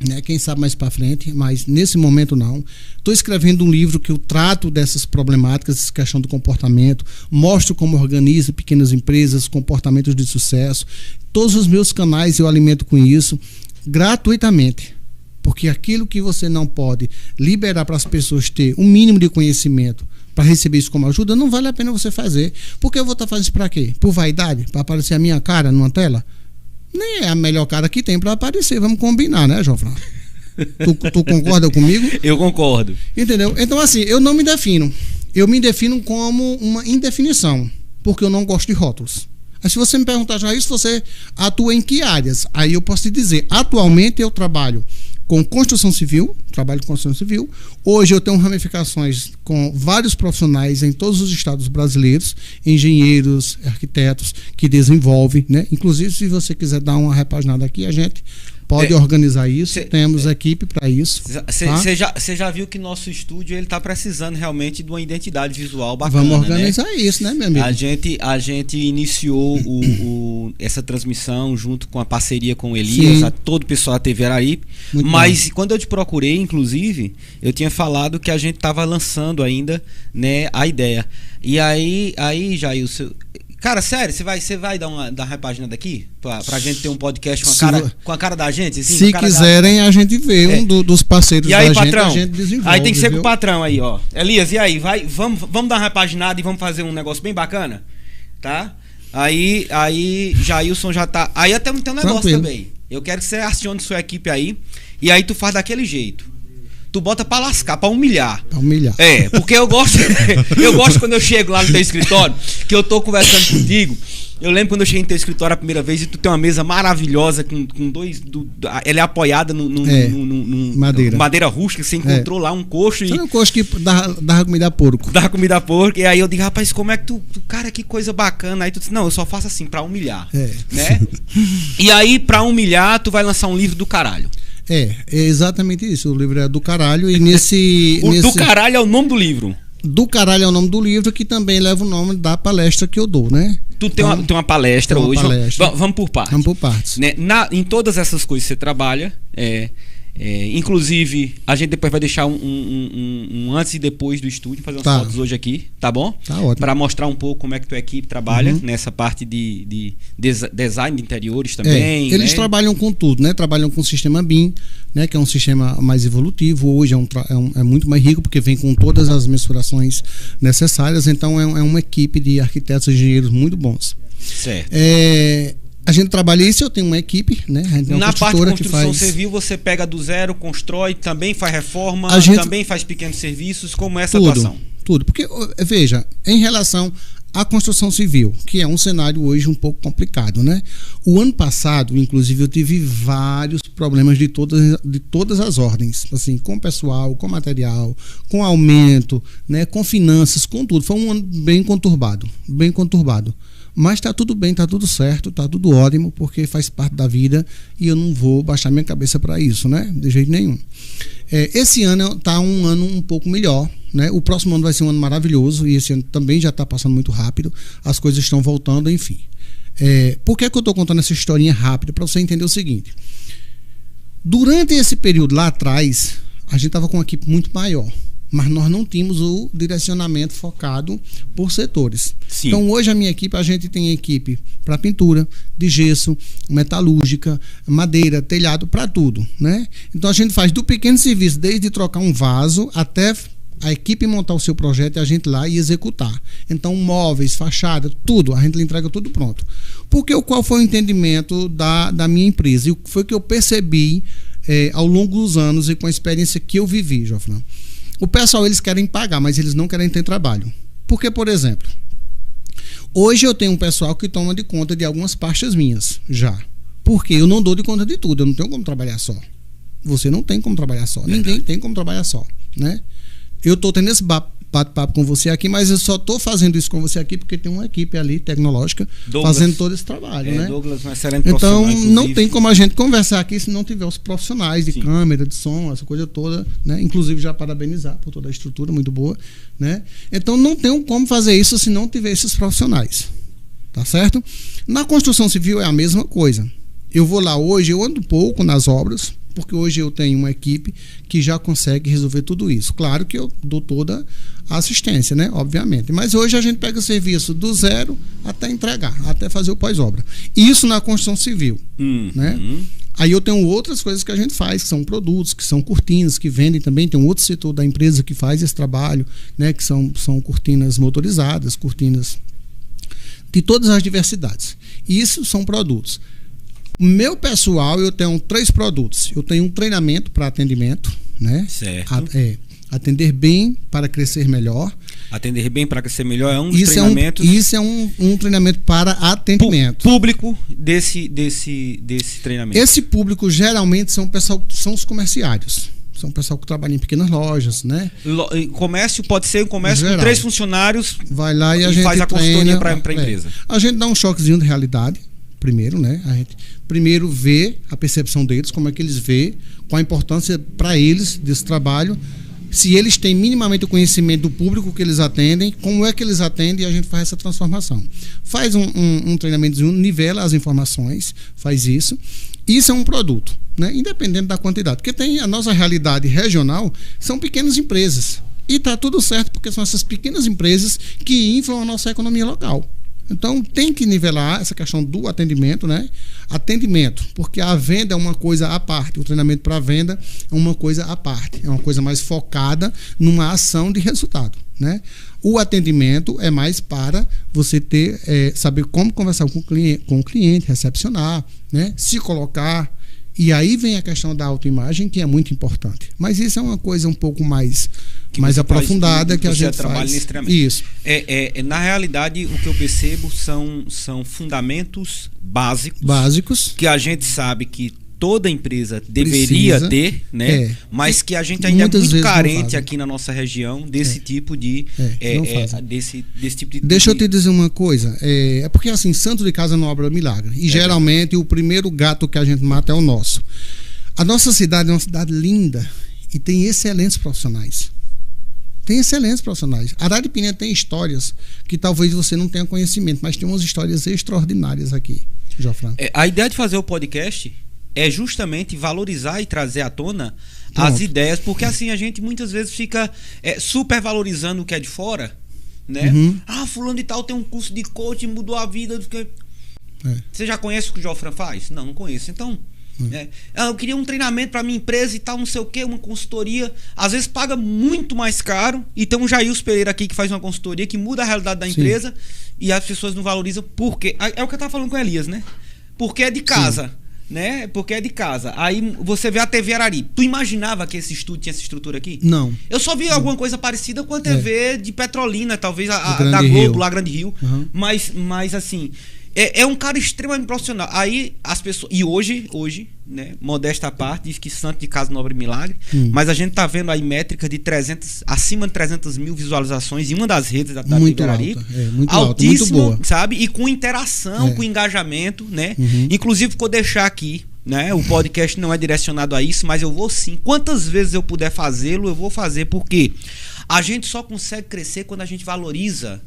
né? Quem sabe mais para frente, mas nesse momento não. Estou escrevendo um livro que eu trato dessas problemáticas, essa questão do comportamento, mostro como organiza pequenas empresas, comportamentos de sucesso. Todos os meus canais eu alimento com isso gratuitamente. Porque aquilo que você não pode liberar para as pessoas ter um mínimo de conhecimento para receber isso como ajuda, não vale a pena você fazer. Porque eu vou estar fazendo isso para quê? Por vaidade? Para aparecer a minha cara numa tela? Nem é a melhor cara que tem para aparecer. Vamos combinar, né, João Fran? Tu concorda comigo? Eu concordo. Entendeu? Então, assim, eu não me defino. Eu me defino como uma indefinição. Porque eu não gosto de rótulos. Aí, se você me perguntar, já isso, você atua em que áreas? Aí eu posso te dizer, atualmente eu trabalho com construção civil, trabalho com construção civil. Hoje eu tenho ramificações com vários profissionais em todos os estados brasileiros, engenheiros, arquitetos, que desenvolvem, né? Inclusive, se você quiser dar uma repaginada aqui, a gente pode organizar isso, temos equipe para isso. Você já viu que nosso estúdio ele está precisando realmente de uma identidade visual bacana. Vamos organizar, né? Isso, né, meu amigo? A gente iniciou essa transmissão junto com a parceria com o Elias, todo o pessoal da TV Araripe. Mas bom. Quando eu te procurei, inclusive, eu tinha falado que a gente estava lançando ainda, né, a ideia. E aí Jailson, cara, sério, você vai dar uma repagina daqui? Pra gente ter um podcast com a cara da gente? Assim, se quiserem, a gente vê dos parceiros e aí, da patrão, gente, a gente desenvolve. Aí tem que ser com o patrão aí, ó. Elias, e aí? Vamos dar uma repaginada e vamos fazer um negócio bem bacana? Tá? Aí Jailson já tá... Aí até tem um negócio tranquilo também. Eu quero que você acione sua equipe aí. E aí tu faz daquele jeito. Tu bota pra lascar, pra humilhar. Pra humilhar. Porque eu gosto quando eu chego lá no teu escritório, que eu tô conversando contigo. Eu lembro quando eu cheguei no teu escritório a primeira vez e tu tem uma mesa maravilhosa com dois... ela é apoiada num madeira rústica, você encontrou lá um coxo e... um coxo que dava comida a porco. Dava comida a porco, e aí eu digo, rapaz, como é que tu... Cara, que coisa bacana. Aí tu disse, não, eu só faço assim, pra humilhar. Né? E aí, pra humilhar, tu vai lançar um livro do caralho. É exatamente isso. O livro é do caralho e Do caralho é o nome do livro. Do caralho é o nome do livro, que também leva o nome da palestra que eu dou, né? Tu tem uma palestra hoje. Vamos por partes. Vamos por partes. Né? Em todas essas coisas que você trabalha, inclusive, a gente depois vai deixar um antes e depois do estúdio, fazer umas fotos hoje aqui, tá bom? Tá ótimo. Para mostrar um pouco como é que tua equipe trabalha nessa parte de design de interiores também. Eles trabalham com tudo, né? Trabalham com o sistema BIM, né? Que é um sistema mais evolutivo. Hoje é muito mais rico, porque vem com todas as mensurações necessárias. Então é uma equipe de arquitetos e engenheiros muito bons. Certo. A gente trabalha isso, eu tenho uma equipe, né? Na parte de construção civil, você pega do zero, constrói, também faz reforma, também faz pequenos serviços. Como é essa atuação? Tudo. Porque, veja, em relação à construção civil, que é um cenário hoje um pouco complicado, né? O ano passado, inclusive, eu tive vários problemas de todas as ordens, assim, com pessoal, com material, com aumento, né? Com finanças, com tudo. Foi um ano bem conturbado. Mas está tudo bem, está tudo certo, está tudo ótimo, porque faz parte da vida e eu não vou baixar minha cabeça para isso, né? De jeito nenhum. Esse ano está um ano um pouco melhor, né? O próximo ano vai ser um ano maravilhoso e esse ano também já está passando muito rápido, as coisas estão voltando, enfim. Por que eu estou contando essa historinha rápida? Para você entender o seguinte. Durante esse período lá atrás, a gente estava com uma equipe muito maior. Mas nós não tínhamos o direcionamento focado por setores. Sim. Então hoje a gente tem equipe para pintura, de gesso, metalúrgica, madeira, telhado, para tudo, né? Então a gente faz do pequeno serviço, desde trocar um vaso até a equipe montar o seu projeto e a gente lá e executar. Então móveis, fachada, tudo, a gente lhe entrega tudo pronto. Porque qual foi o entendimento da minha empresa? E o que foi que eu percebi ao longo dos anos e com a experiência que eu vivi, Jofran? O pessoal, eles querem pagar, mas eles não querem ter trabalho. Porque, por exemplo, hoje eu tenho um pessoal que toma de conta de algumas pastas minhas, já. Porque eu não dou de conta de tudo, eu não tenho como trabalhar só. Você não tem como trabalhar só, ninguém tem como trabalhar só, né? Eu estou tendo esse bate-papo com você aqui, mas eu só estou fazendo isso com você aqui porque tem uma equipe ali tecnológica fazendo todo esse trabalho, né? Douglas, um excelente então profissional, não tem como a gente conversar aqui se não tiver os profissionais de Sim. câmera, de som, essa coisa toda, né? Inclusive já parabenizar por toda a estrutura muito boa, né? Então não tem como fazer isso se não tiver esses profissionais, tá certo? Na construção civil é a mesma coisa. Eu vou lá hoje, eu ando pouco nas obras, porque hoje eu tenho uma equipe que já consegue resolver tudo isso. Claro que eu dou toda a assistência, né? Obviamente. Mas hoje a gente pega o serviço do zero até entregar, até fazer o pós-obra. Isso na construção civil, né? Aí eu tenho outras coisas que a gente faz, que são produtos, que são cortinas, que vendem também. Tem um outro setor da empresa que faz esse trabalho, né? Que são cortinas motorizadas, cortinas de todas as diversidades. Isso são produtos. Meu pessoal, eu tenho 3 produtos. Eu tenho um treinamento para atendimento, né? Certo. Atender bem para crescer melhor. Atender bem para crescer melhor é um dos treinamentos. Isso é um treinamento para atendimento. Público desse treinamento. Esse público geralmente são os comerciários. São pessoal que trabalha em pequenas lojas, né? Comércio pode ser um comércio com 3 funcionários. Vai lá e a gente faz a consultoria para a empresa. A gente dá um choquezinho de realidade. Primeiro, né? A gente primeiro vê a percepção deles, como é que eles vê, qual a importância para eles desse trabalho, se eles têm minimamente o conhecimento do público que eles atendem, como é que eles atendem, e a gente faz essa transformação. Faz um treinamentozinho, nivela as informações, faz isso. Isso é um produto, né? Independente da quantidade, porque tem a nossa realidade regional, são pequenas empresas. E está tudo certo, porque são essas pequenas empresas que inflam a nossa economia local. Então, tem que nivelar essa questão do atendimento, né? Atendimento, porque a venda é uma coisa à parte, o treinamento para venda é uma coisa à parte, é uma coisa mais focada numa ação de resultado, né? O atendimento é mais para você saber como conversar com o cliente, recepcionar, né? Se colocar. E aí vem a questão da autoimagem, que é muito importante. Mas isso é uma coisa um pouco mais aprofundada que a gente faz. Isso. Na realidade, o que eu percebo são fundamentos básicos que a gente sabe que toda emprisa deveria ter, né? Mas que a gente ainda é muito carente aqui na nossa região desse tipo de desse tipo de. Deixa eu te dizer uma coisa, é porque assim, santo de casa não obra milagre, e geralmente o primeiro gato que a gente mata é o nosso. A nossa cidade é uma cidade linda e tem excelentes profissionais. Araripina tem histórias que talvez você não tenha conhecimento, mas tem umas histórias extraordinárias aqui, Jofran. A ideia de fazer o podcast é justamente valorizar e trazer à tona as ideias, porque assim a gente muitas vezes fica super valorizando o que é de fora, né? Fulano de tal tem um curso de coaching, mudou a vida. Você já conhece o que o Jofran faz? Não conheço. Então, eu queria um treinamento para minha empresa e tal, não sei o que, uma consultoria. Às vezes paga muito mais caro. E tem um Jailson Pereira aqui que faz uma consultoria que muda a realidade da empresa. E as pessoas não valorizam porque é o que eu tava falando com o Elias, né? Porque é de casa. Né? Porque é de casa. Aí você vê a TV Araripe. Tu imaginava que esse estúdio tinha essa estrutura aqui? Não. Eu só vi alguma coisa parecida com a TV de Petrolina, talvez a da Globo, lá Grande Rio. Mas assim, é um cara extremamente profissional. Aí as pessoas. E hoje, né, modesta à parte, diz que santo de casa não obra milagre. Mas a gente tá vendo aí métricas de acima de 300 mil visualizações em uma das redes da TV Araripe. Muito altíssimo, muito boa. Sabe? E com interação, com engajamento, né? Inclusive, vou deixar aqui, né? O podcast não é direcionado a isso, mas eu vou sim. Quantas vezes eu puder fazê-lo, eu vou fazer, porque a gente só consegue crescer quando a gente valoriza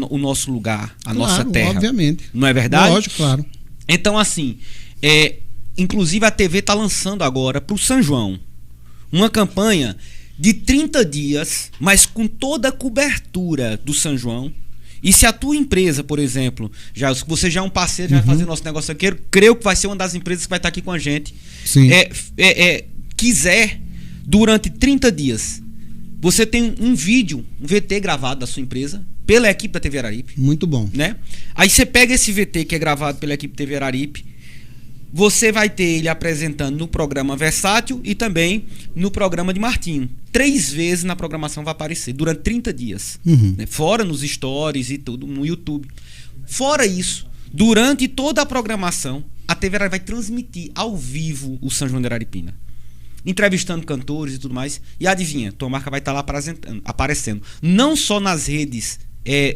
o nosso lugar, a nossa terra. Obviamente. Não é verdade? Lógico, claro. Então, assim, inclusive a TV está lançando agora para o São João uma campanha de 30 dias, mas com toda a cobertura do São João. E se a tua empresa, por exemplo, você já é um parceiro, já vai fazer nosso negócio aqui, creio que vai ser uma das empresas que vai estar aqui com a gente. Sim. Quiser, durante 30 dias, você tem um vídeo, um VT gravado da sua empresa, pela equipe da TV Araripe. Muito bom. Né? Aí você pega esse VT que é gravado pela equipe TV Araripe, você vai ter ele apresentando no programa Versátil e também no programa de Martinho. 3 vezes na programação vai aparecer, durante 30 dias. Né? Fora nos stories e tudo, no YouTube. Fora isso, durante toda a programação, a TV Araripe vai transmitir ao vivo o São João de Araripina. entrevistando cantores e tudo mais. E adivinha, tua marca vai estar lá aparecendo. Não só nas redes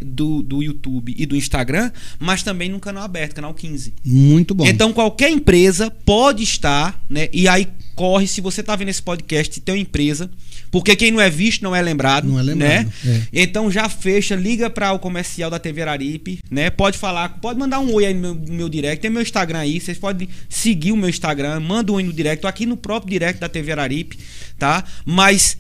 do YouTube e do Instagram, mas também no canal aberto, canal 15. Muito bom. Então qualquer empresa pode estar, né? E aí corre, se você está vendo esse podcast e tem uma empresa, porque quem não é visto não é lembrado. Não é lembrado. Né? Então já fecha, liga para o comercial da TV Araripe, né? Pode falar, pode mandar um oi aí no meu direct, tem meu Instagram aí, vocês podem seguir o meu Instagram, manda um oi no direct, tô aqui no próprio direct da TV Araripe, tá? Mas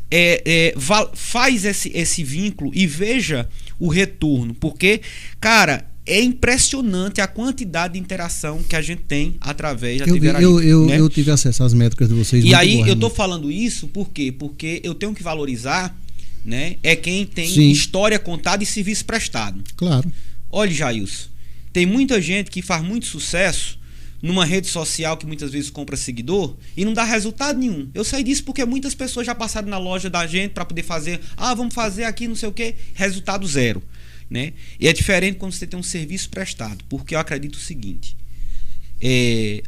faz esse vínculo e veja o retorno, porque, cara, é impressionante a quantidade de interação que a gente tem através da TV Araripe. Eu tive acesso às métricas de vocês. E aí eu tô falando isso por quê? Porque eu tenho que valorizar, né? É quem tem história contada e serviço prestado. Claro. Olha, Jailson, tem muita gente que faz muito sucesso numa rede social que muitas vezes compra seguidor e não dá resultado nenhum. Eu sei disso porque muitas pessoas já passaram na loja da gente para poder fazer, vamos fazer aqui não sei o que, resultado zero, né? E é diferente quando você tem um serviço prestado, porque eu acredito o seguinte,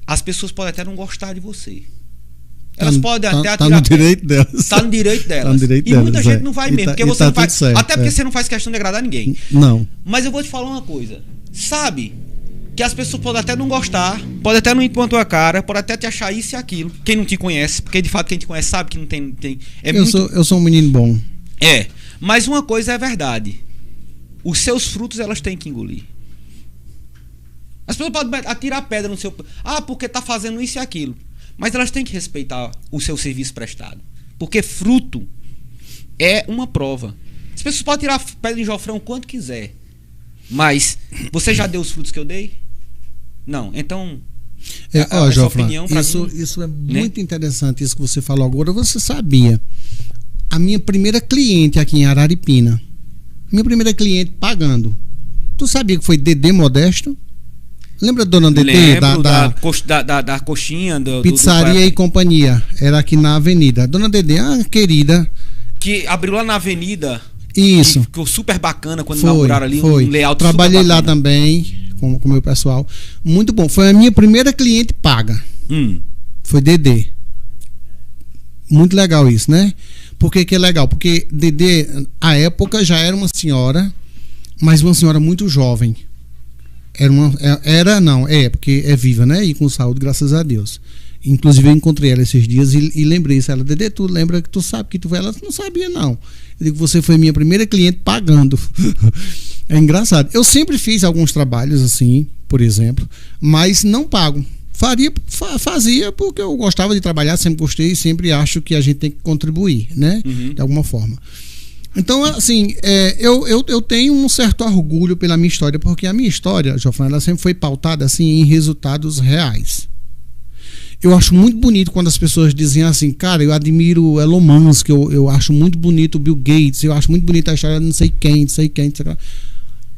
as pessoas podem até não gostar de você. Elas podem até atirar. Tá no direito delas. Tá no direito delas. Tá no direito e muita delas, gente não vai mesmo, porque você não faz. Certo, até porque você não faz questão de agradar ninguém. Não. Mas eu vou te falar uma coisa. Sabe que as pessoas podem até não gostar, podem até não ir com a tua cara, podem até te achar isso e aquilo. Quem não te conhece, porque de fato quem te conhece sabe que não tem. Eu sou um menino bom. Mas uma coisa é verdade. Os seus frutos elas têm que engolir. As pessoas podem atirar pedra no seu. Porque tá fazendo isso e aquilo. Mas elas têm que respeitar o seu serviço prestado. Porque fruto é uma prova. As pessoas podem tirar pedra em Jofrão quanto quiser. Mas você já deu os frutos que eu dei? Não. Então, essa opinião para mim, isso é muito interessante, isso que você falou agora. Você sabia? A minha primeira cliente aqui em Araripina, minha primeira cliente pagando, tu sabia que foi Dedê Modesto? Lembra a dona Dedê? Lembro da coxinha Pizzaria e Companhia. Era aqui na avenida. Dona Dedê, querida. Que abriu lá na avenida. Isso. Ficou super bacana quando inauguraram ali um layout. Trabalhei lá também com o meu pessoal. Muito bom. Foi a minha primeira cliente paga. Foi Dedê. Muito legal isso, né? Por que é legal? Porque Dedê, à época, já era uma senhora, mas uma senhora muito jovem. Porque é viva, né? E com saúde, graças a Deus. Inclusive eu encontrei ela esses dias e lembrei isso. Ela, Dedê, tu lembra que tu sabe que tu vai? Ela não sabia, não. Eu digo, você foi minha primeira cliente pagando. É engraçado. Eu sempre fiz alguns trabalhos assim, por exemplo, mas não pago. Fazia porque eu gostava de trabalhar, sempre gostei e sempre acho que a gente tem que contribuir, né? De alguma forma. Então, assim, eu tenho um certo orgulho pela minha história, porque a minha história, Jofran, ela sempre foi pautada assim em resultados reais. Eu acho muito bonito quando as pessoas dizem assim, cara, eu admiro o Elon Musk, eu acho muito bonito o Bill Gates, eu acho muito bonita a história de não sei quem.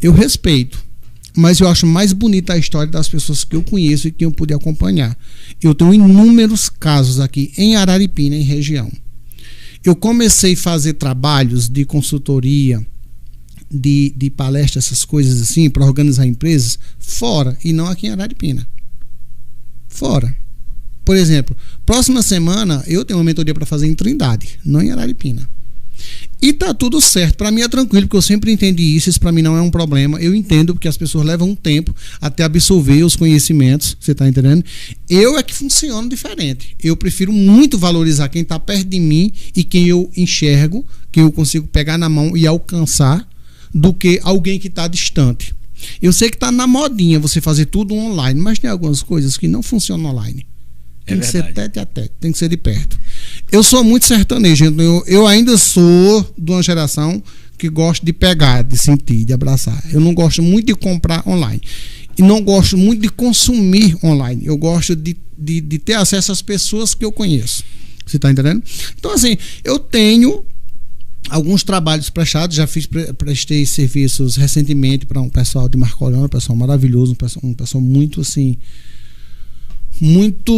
Eu respeito, mas eu acho mais bonita a história das pessoas que eu conheço e que eu pude acompanhar. Eu tenho inúmeros casos aqui em Araripina, em região. Eu comecei a fazer trabalhos de consultoria, de palestra, essas coisas assim, para organizar empresas fora e não aqui em Araripina. Fora. Por exemplo, próxima semana eu tenho uma mentoria para fazer em Trindade, não em Araripina. E tá tudo certo, para mim é tranquilo, porque eu sempre entendi isso para mim não é um problema. Eu entendo porque as pessoas levam um tempo até absorver os conhecimentos, você tá entendendo? Eu é que funciono diferente. Eu prefiro muito valorizar quem tá perto de mim e quem eu enxergo, quem eu consigo pegar na mão e alcançar, do que alguém que tá distante. Eu sei que tá na modinha você fazer tudo online, mas tem algumas coisas que não funcionam online. Tem que ser tete a tete, tem que ser de perto. Eu sou muito sertanejo, então eu ainda sou de uma geração que gosta de pegar, de sentir, de abraçar. Eu não gosto muito de comprar online. E não gosto muito de consumir online. Eu gosto de ter acesso às pessoas que eu conheço. Você está entendendo? Então, assim, eu tenho alguns trabalhos prestados, já prestei serviços recentemente para um pessoal de Marcolhão, um pessoal maravilhoso, um pessoal muito assim, muito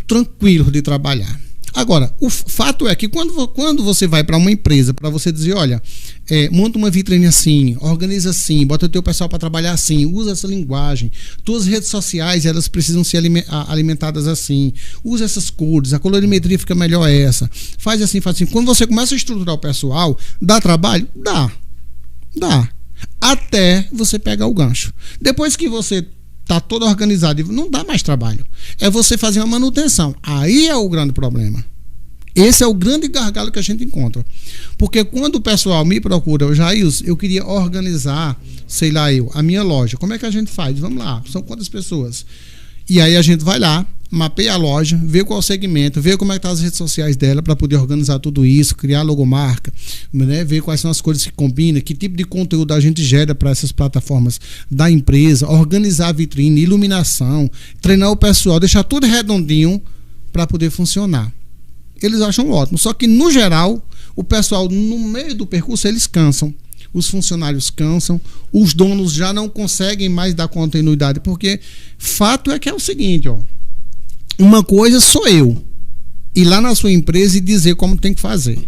tranquilo de trabalhar. Agora, o fato é que quando você vai para uma empresa, para você dizer, olha, monta uma vitrine assim, organiza assim, bota o teu pessoal para trabalhar assim, usa essa linguagem, tuas redes sociais, elas precisam ser alimentadas assim, usa essas cores, a colorimetria fica melhor essa, faz assim. Quando você começa a estruturar o pessoal, dá trabalho? Dá. Até você pegar o gancho. Depois que você tá todo organizado, não dá mais trabalho. É você fazer uma manutenção. Aí é o grande problema. Esse é o grande gargalo que a gente encontra. Porque quando o pessoal me procura, Jailson, eu queria organizar, a minha loja. Como é que a gente faz? Vamos lá, são quantas pessoas? E aí a gente vai lá, mapeia a loja, vê qual é o segmento, vê como é que tá as redes sociais dela para poder organizar tudo isso, criar logomarca, né? Ver quais são as cores que combinam, que tipo de conteúdo a gente gera para essas plataformas da empresa, organizar a vitrine, iluminação, treinar o pessoal, deixar tudo redondinho para poder funcionar. Eles acham ótimo, só que no geral, o pessoal no meio do percurso eles cansam. Os funcionários cansam, os donos já não conseguem mais dar continuidade, porque fato é que é o seguinte, ó. Uma coisa sou eu ir lá na sua empresa e dizer como tem que fazer.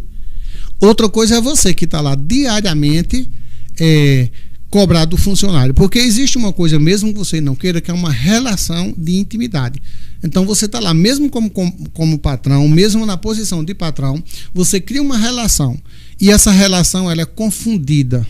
Outra coisa é você que está lá diariamente cobrar do funcionário. Porque existe uma coisa, mesmo que você não queira, que é uma relação de intimidade. Então você está lá, mesmo como patrão, mesmo na posição de patrão, você cria uma relação. E essa relação ela é confundida.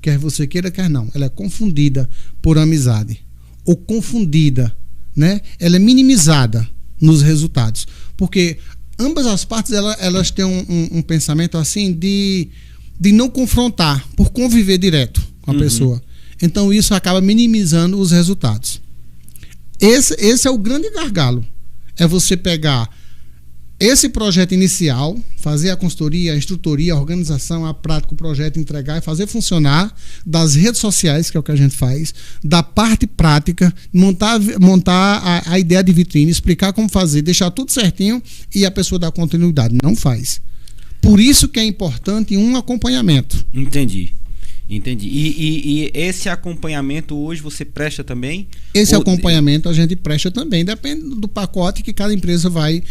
Quer você queira, quer não. Ela é confundida por amizade. Ou confundida, né? Ela é minimizada nos resultados, porque ambas as partes elas têm um pensamento assim de não confrontar, por conviver direto com a pessoa. Então isso acaba minimizando os resultados. Esse é o grande gargalo, é você pegar esse projeto inicial, fazer a consultoria, a instrutoria, a organização, a prática, o projeto, entregar e fazer funcionar, das redes sociais, que é o que a gente faz, da parte prática, montar a ideia de vitrine, explicar como fazer, deixar tudo certinho e a pessoa dar continuidade. Não faz. Por isso que é importante um acompanhamento. Entendi. E esse acompanhamento hoje você presta também? Esse acompanhamento a gente presta também, depende do pacote que cada empresa vai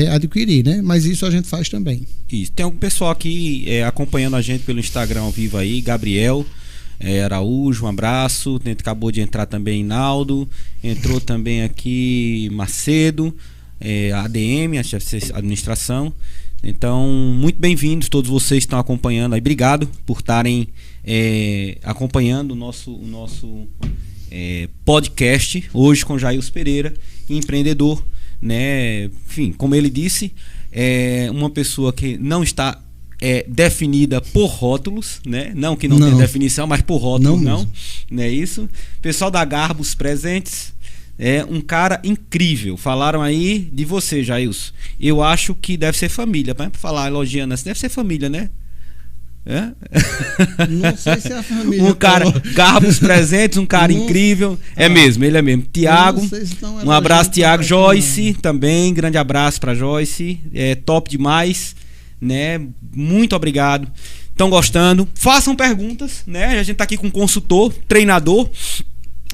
adquirir, né? Mas isso a gente faz também. Isso. Tem algum pessoal aqui acompanhando a gente pelo Instagram ao vivo aí, Gabriel Araújo, um abraço. A gente acabou de entrar também Naldo, entrou também aqui Macedo, ADM, administração. Então, muito bem-vindos todos vocês que estão acompanhando aí. Obrigado por estarem acompanhando o nosso podcast hoje com Jailson Pereira, empreendedor, né? Enfim, como ele disse, uma pessoa que não está definida por rótulos, né? Não que não tenha definição, mas por rótulos não é isso? Pessoal da Garbos presentes. É um cara incrível. Falaram aí de você, Jailson. Eu acho que deve ser família. Para falar elogiando assim, deve ser família, né? Não sei se é a família. Um cara, Garbos presentes, um cara incrível. Mesmo, ele é mesmo. Tiago, um abraço, Tiago. Joyce também, grande abraço para Joyce. Top demais, né? Muito obrigado. Estão gostando? Façam perguntas, né? A gente tá aqui com um consultor, treinador.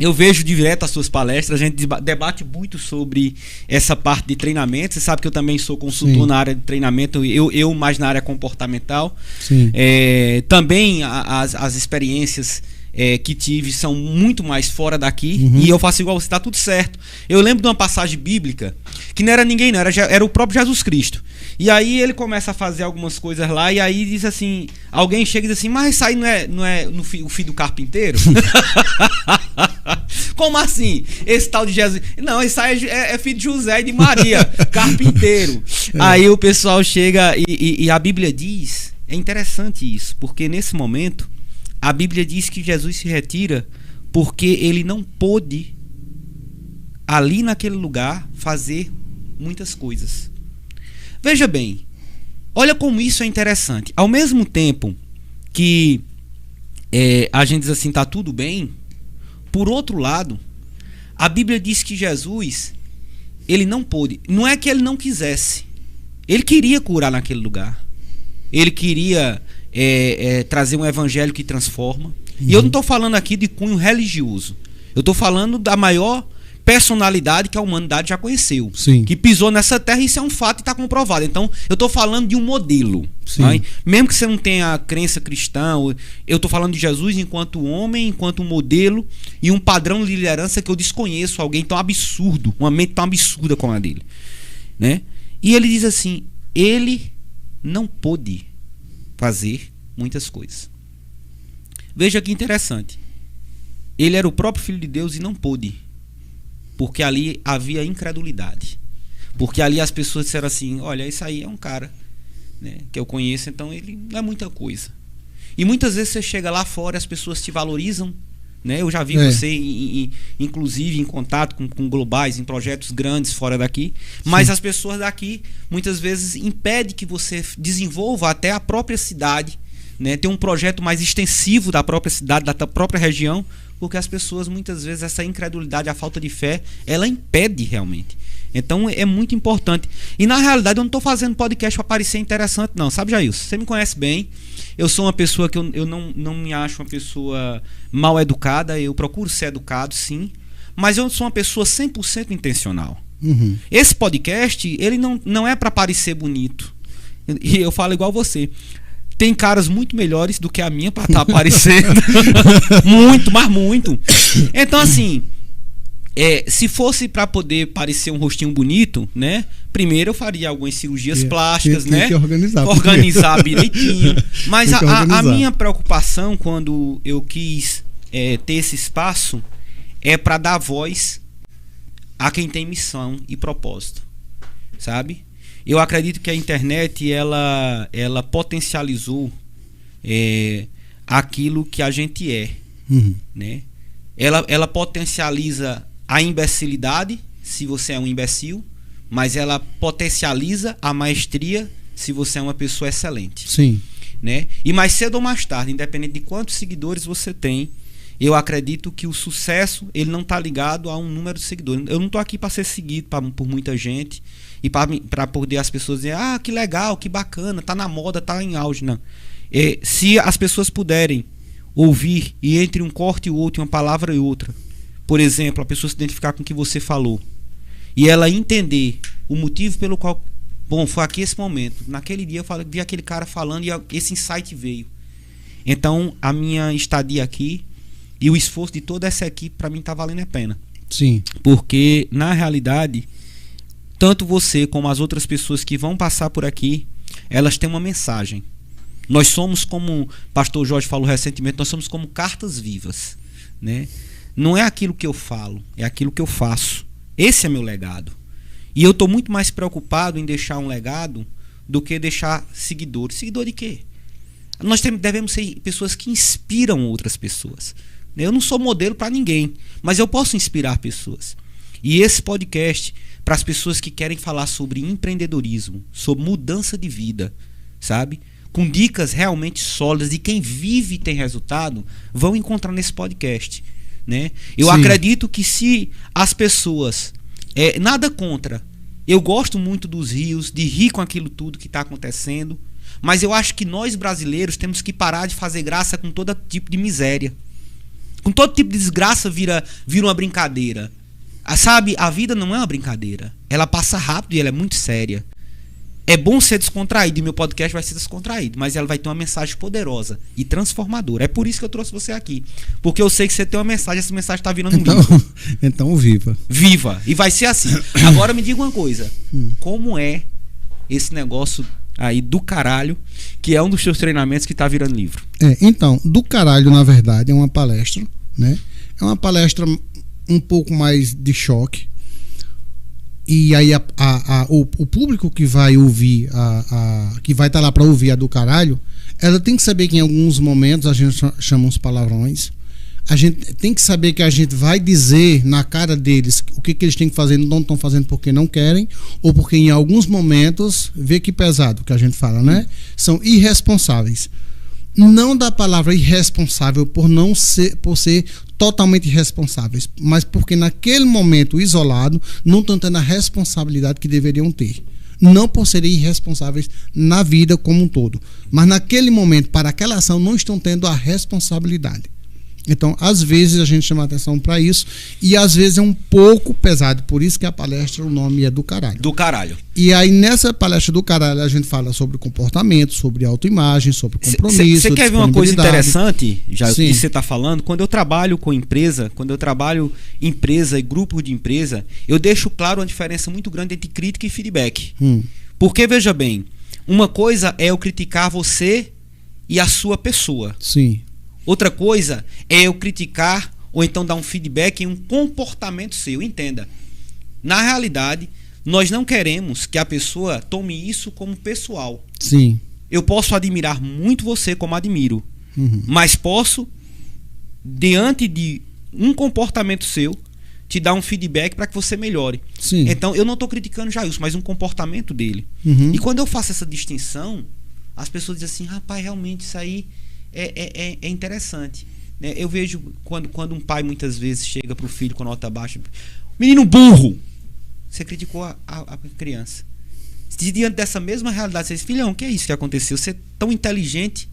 Eu vejo direto as suas palestras, a gente debate muito sobre essa parte de treinamento. Você sabe que eu também sou consultor na área de treinamento, eu mais na área comportamental. Também as experiências que tive são muito mais fora daqui, e eu faço igual você, tá tudo certo. Eu lembro de uma passagem bíblica que não era ninguém, não, era o próprio Jesus Cristo. E aí ele começa a fazer algumas coisas lá, e aí diz assim, alguém chega e diz assim, mas isso aí não é o filho do carpinteiro? Como assim? Esse tal de Jesus? Não, isso aí é filho de José e de Maria, carpinteiro. Aí o pessoal chega e a Bíblia diz, é interessante isso, porque nesse momento a Bíblia diz que Jesus se retira porque ele não pôde ali naquele lugar fazer muitas coisas. Veja bem, olha como isso é interessante. Ao mesmo tempo que a gente diz assim, tá tudo bem, por outro lado, a Bíblia diz que Jesus, ele não pôde. Não é que ele não quisesse. Ele queria curar naquele lugar. Ele queria trazer um evangelho que transforma. E eu não estou falando aqui de cunho religioso. Eu estou falando da maior personalidade que a humanidade já conheceu. Sim. Que pisou nessa terra, e isso é um fato e está comprovado. Então, eu estou falando de um modelo. Né? Mesmo que você não tenha crença cristã, eu estou falando de Jesus enquanto homem, enquanto um modelo e um padrão de liderança que eu desconheço, alguém tão absurdo, uma mente tão absurda como a dele. Né? E ele diz assim, ele não pôde fazer muitas coisas. Veja que interessante. Ele era o próprio Filho de Deus e não pôde. Porque ali havia incredulidade. Porque ali as pessoas disseram assim, olha, isso aí é um cara, né, que eu conheço, então ele não é muita coisa. E muitas vezes você chega lá fora e as pessoas te valorizam. Né? Eu já vi você, inclusive, em contato com globais, em projetos grandes fora daqui. Mas Sim. As pessoas daqui, muitas vezes, impedem que você desenvolva até a própria cidade, né? Ter um projeto mais extensivo da própria cidade, da própria região, porque as pessoas, muitas vezes, essa incredulidade, a falta de fé, ela impede realmente. Então é muito importante. E na realidade eu não estou fazendo podcast para parecer interessante, não. Sabe, Jailson? Você me conhece bem. Eu sou uma pessoa que eu não me acho uma pessoa mal educada. Eu procuro ser educado, sim. Mas eu sou uma pessoa 100% intencional. Uhum. Esse podcast, ele não é para parecer bonito. E eu falo igual você. Tem caras muito melhores do que a minha para estar aparecendo. Muito, mas muito. Então, assim, se fosse para poder parecer um rostinho bonito, né? Primeiro eu faria algumas cirurgias plásticas, né? Que organizar direitinho. Mas a minha preocupação quando eu quis ter esse espaço é para dar voz a quem tem missão e propósito, sabe? Eu acredito que a internet ela potencializou aquilo que a gente é, né? Ela potencializa a imbecilidade, se você é um imbecil, mas ela potencializa a maestria se você é uma pessoa excelente. Sim. Né? E mais cedo ou mais tarde, independente de quantos seguidores você tem, eu acredito que o sucesso ele não está ligado a um número de seguidores. Eu não estou aqui para ser seguido por muita gente e para poder as pessoas dizer, ah, que legal, que bacana, tá na moda, tá em auge. Não. Se as pessoas puderem ouvir e entre um corte e o outro, uma palavra e outra, por exemplo, a pessoa se identificar com o que você falou e ela entender o motivo pelo qual, bom, foi aqui esse momento, naquele dia eu vi aquele cara falando e esse insight veio. Então a minha estadia aqui e o esforço de toda essa equipe para mim tá valendo a pena. Sim. Porque na realidade tanto você como as outras pessoas que vão passar por aqui, elas têm uma mensagem. Nós somos, como o pastor Jorge falou recentemente, nós somos como cartas vivas, né? Não é aquilo que eu falo, é aquilo que eu faço. Esse é meu legado. E eu estou muito mais preocupado em deixar um legado do que deixar seguidores. Seguidor de quê? Nós devemos ser pessoas que inspiram outras pessoas. Eu não sou modelo para ninguém, mas eu posso inspirar pessoas. E esse podcast, para as pessoas que querem falar sobre empreendedorismo, sobre mudança de vida, sabe? Com dicas realmente sólidas de quem vive e tem resultado, vão encontrar nesse podcast, né? Eu Sim. acredito que se as pessoas... nada contra. Eu gosto muito dos rios, de rir com aquilo tudo que está acontecendo, mas eu acho que nós brasileiros temos que parar de fazer graça com todo tipo de miséria. Com todo tipo de desgraça vira uma brincadeira. Sabe, a vida não é uma brincadeira. Ela passa rápido e ela é muito séria. É bom ser descontraído, e meu podcast vai ser descontraído, mas ela vai ter uma mensagem poderosa e transformadora. É por isso que eu trouxe você aqui. Porque eu sei que você tem uma mensagem, essa mensagem está virando um livro. Então viva. Viva. E vai ser assim. Agora me diga uma coisa. Como é esse negócio aí do caralho, que é um dos seus treinamentos que está virando livro? Então, do caralho, na verdade, é uma palestra, né? É uma palestra um pouco mais de choque. E aí o público que vai ouvir, que vai estar lá para ouvir a do caralho, ela tem que saber que em alguns momentos a gente chama uns palavrões. A gente tem que saber que a gente vai dizer na cara deles o que eles têm que fazer, não estão fazendo porque não querem, ou porque em alguns momentos, vê que pesado que a gente fala, né? São irresponsáveis. Não da palavra irresponsável por ser totalmente irresponsáveis, mas porque naquele momento isolado não estão tendo a responsabilidade que deveriam ter. Não por serem irresponsáveis na vida como um todo, mas naquele momento, para aquela ação, não estão tendo a responsabilidade. Então, às vezes a gente chama atenção para isso e às vezes é um pouco pesado. Por isso que a palestra, o nome é do caralho. Do caralho. E aí nessa palestra do caralho a gente fala sobre comportamento, sobre autoimagem, sobre compromisso. Você quer ver uma coisa interessante, já Sim. que você está falando? Quando eu trabalho com empresa, quando eu trabalho empresa e grupos de empresa, eu deixo claro uma diferença muito grande entre crítica e feedback. Porque, veja bem, uma coisa é eu criticar você e a sua pessoa. Sim. Outra coisa é eu criticar ou então dar um feedback em um comportamento seu. Entenda. Na realidade, nós não queremos que a pessoa tome isso como pessoal. Sim. Eu posso admirar muito você como admiro, mas posso, diante de um comportamento seu, te dar um feedback para que você melhore. Sim. Então, eu não estou criticando Jailson, mas um comportamento dele. E quando eu faço essa distinção, as pessoas dizem assim, rapaz, realmente isso aí é interessante. Né? Eu vejo quando um pai muitas vezes chega para o filho com nota baixa, menino burro, você criticou a criança. Diante dessa mesma realidade, você diz, filhão, o que é isso que aconteceu? Você é tão inteligente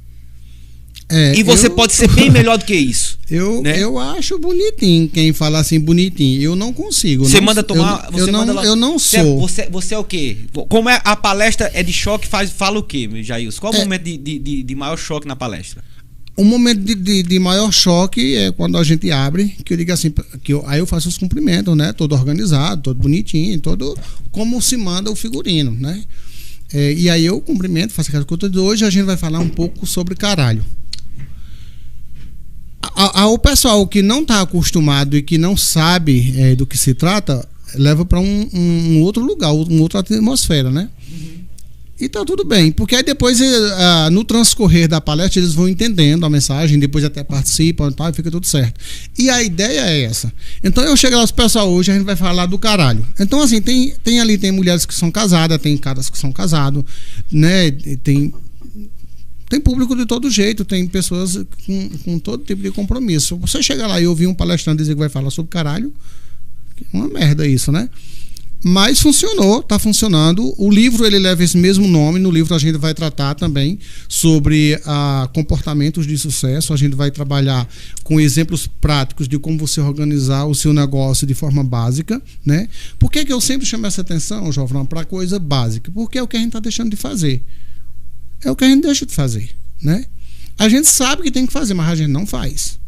e você pode ser bem melhor do que isso. Eu acho bonitinho quem fala assim bonitinho. Eu não consigo. Você manda tomar. Eu não sou. Você é o quê? Como é a palestra é de choque, fala o quê, Jailson? Qual é o momento de maior choque na palestra? O momento de maior choque é quando a gente abre, que eu digo assim, aí eu faço os cumprimentos, né? Todo organizado, todo bonitinho, todo como se manda o figurino, né? E aí eu cumprimento, faço aquela coisa. Hoje a gente vai falar um pouco sobre caralho. O pessoal que não está acostumado e que não sabe do que se trata, leva para um outro lugar, uma outra atmosfera, né? E tá tudo bem, porque aí depois, no transcorrer da palestra, eles vão entendendo a mensagem, depois até participam e tal, e fica tudo certo. E a ideia é essa. Então eu chego lá, os pessoal, hoje a gente vai falar do caralho. Então assim, tem mulheres que são casadas, tem caras que são casados, né? Tem público de todo jeito, tem pessoas com todo tipo de compromisso. Você chega lá e ouvir um palestrante dizer que vai falar sobre caralho, é uma merda isso, né? Mas funcionou, está funcionando. O livro ele leva esse mesmo nome. No livro a gente vai tratar também sobre comportamentos de sucesso. A gente vai trabalhar com exemplos práticos de como você organizar o seu negócio de forma básica, né? Por que eu sempre chamo essa atenção, Jovem, para coisa básica? Porque é o que a gente está deixando de fazer. É o que a gente deixa de fazer, né? A gente sabe que tem que fazer, mas a gente não faz.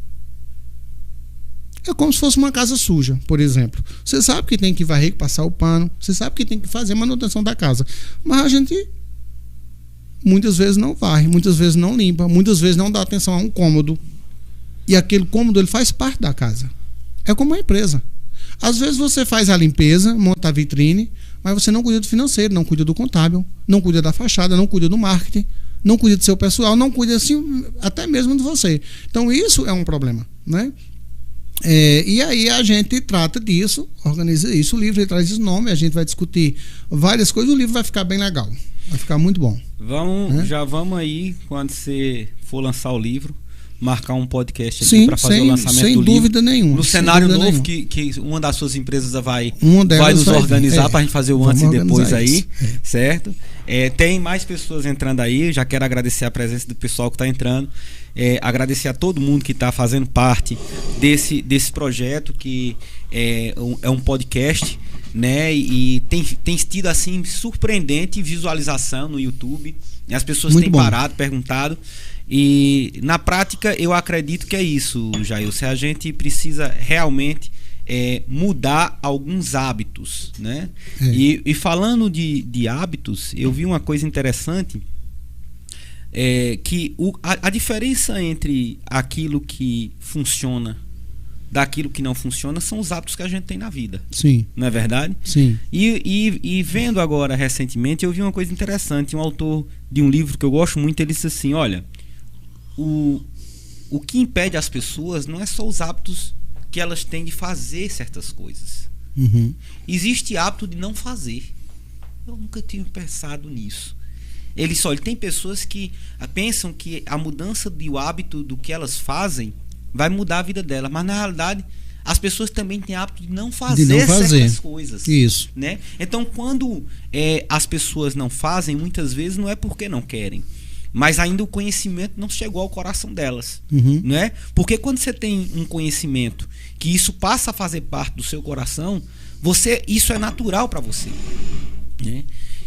É como se fosse uma casa suja, por exemplo. Você sabe que tem que varrer, passar o pano, você sabe que tem que fazer a manutenção da casa, mas a gente muitas vezes não varre, muitas vezes não limpa, muitas vezes não dá atenção a um cômodo. E aquele cômodo ele faz parte da casa. É como uma empresa. Às vezes você faz a limpeza, monta a vitrine, mas você não cuida do financeiro, não cuida do contábil, não cuida da fachada, não cuida do marketing, não cuida do seu pessoal, não cuida assim, até mesmo de você. Então isso é um problema, né? E aí a gente trata disso, organiza isso, o livro ele traz esse nome, a gente vai discutir várias coisas, o livro vai ficar bem legal, vai ficar muito bom. Já vamos aí, quando você for lançar o livro, marcar um podcast aqui para fazer o lançamento do livro. Sem dúvida nenhuma. No cenário novo que uma das suas empresas vai nos organizar para a gente fazer o antes e depois aí, certo? Tem mais pessoas entrando aí, já quero agradecer a presença do pessoal que está entrando. Agradecer a todo mundo que está fazendo parte desse projeto que é um podcast, né? E tem tido assim surpreendente visualização no YouTube. As pessoas têm parado, perguntado. E na prática eu acredito que é isso, Jailson. A gente precisa realmente mudar alguns hábitos, né? E falando de hábitos, eu vi uma coisa interessante. Que a diferença entre aquilo que funciona daquilo que não funciona são os hábitos que a gente tem na vida. Sim. Não é verdade? Sim. E vendo agora recentemente, eu vi uma coisa interessante. Um autor de um livro que eu gosto muito, ele disse assim, olha, o que impede as pessoas não é só os hábitos que elas têm de fazer certas coisas. Existe hábito de não fazer. Eu nunca tinha pensado nisso. Ele tem pessoas que pensam que a mudança do hábito do que elas fazem vai mudar a vida delas, mas na realidade as pessoas também têm hábito de não fazer certas coisas. Isso. Né? Então quando as pessoas não fazem, muitas vezes não é porque não querem, mas ainda o conhecimento não chegou ao coração delas, né? Porque quando você tem um conhecimento que isso passa a fazer parte do seu coração, isso é natural para você, né?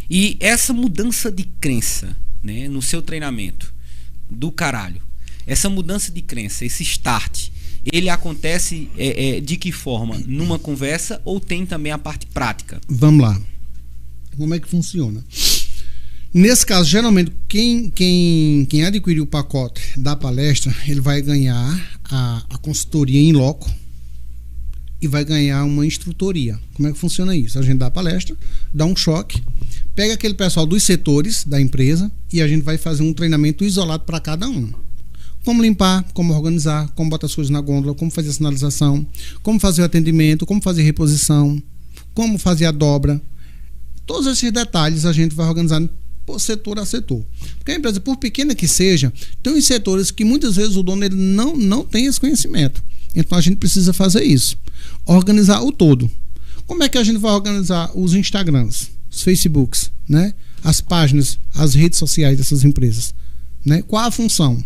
E essa mudança de crença, né, no seu treinamento do caralho, essa mudança de crença, esse start, ele acontece de que forma? Numa conversa ou tem também a parte prática? Vamos lá. Como é que funciona? Nesse caso, geralmente, quem adquirir o pacote da palestra, ele vai ganhar a consultoria em loco e vai ganhar uma instrutoria. Como é que funciona isso? A gente dá a palestra, dá um choque, pega aquele pessoal dos setores da empresa e a gente vai fazer um treinamento isolado para cada um. Como limpar, como organizar, como botar as coisas na gôndola, como fazer a sinalização, como fazer o atendimento, como fazer reposição, como fazer a dobra. Todos esses detalhes a gente vai organizar por setor a setor. Porque a empresa, por pequena que seja, tem uns setores que muitas vezes o dono ele não tem esse conhecimento. Então a gente precisa fazer isso. Organizar o todo. Como é que a gente vai organizar os Instagrams, os Facebooks, né? As páginas, as redes sociais dessas empresas, né? Qual a função?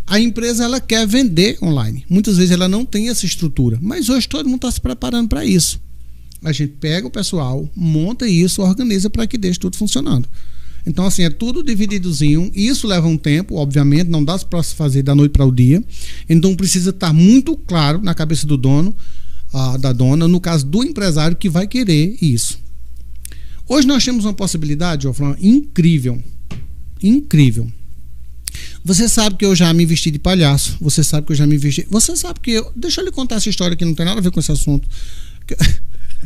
A empresa ela quer vender online. Muitas vezes ela não tem essa estrutura, mas hoje todo mundo está se preparando para isso. A gente pega o pessoal, monta isso, organiza para que deixe tudo funcionando. Então, assim, é tudo divididozinho. Isso leva um tempo, obviamente, não dá para se fazer da noite para o dia. Então, precisa estar muito claro na cabeça do dono, da dona, no caso do empresário que vai querer isso. Hoje nós temos uma possibilidade, Fran, incrível. Incrível. Você sabe que eu já me vesti de palhaço. Você sabe que eu já me vesti. Você sabe que eu. Deixa eu lhe contar essa história que não tem nada a ver com esse assunto.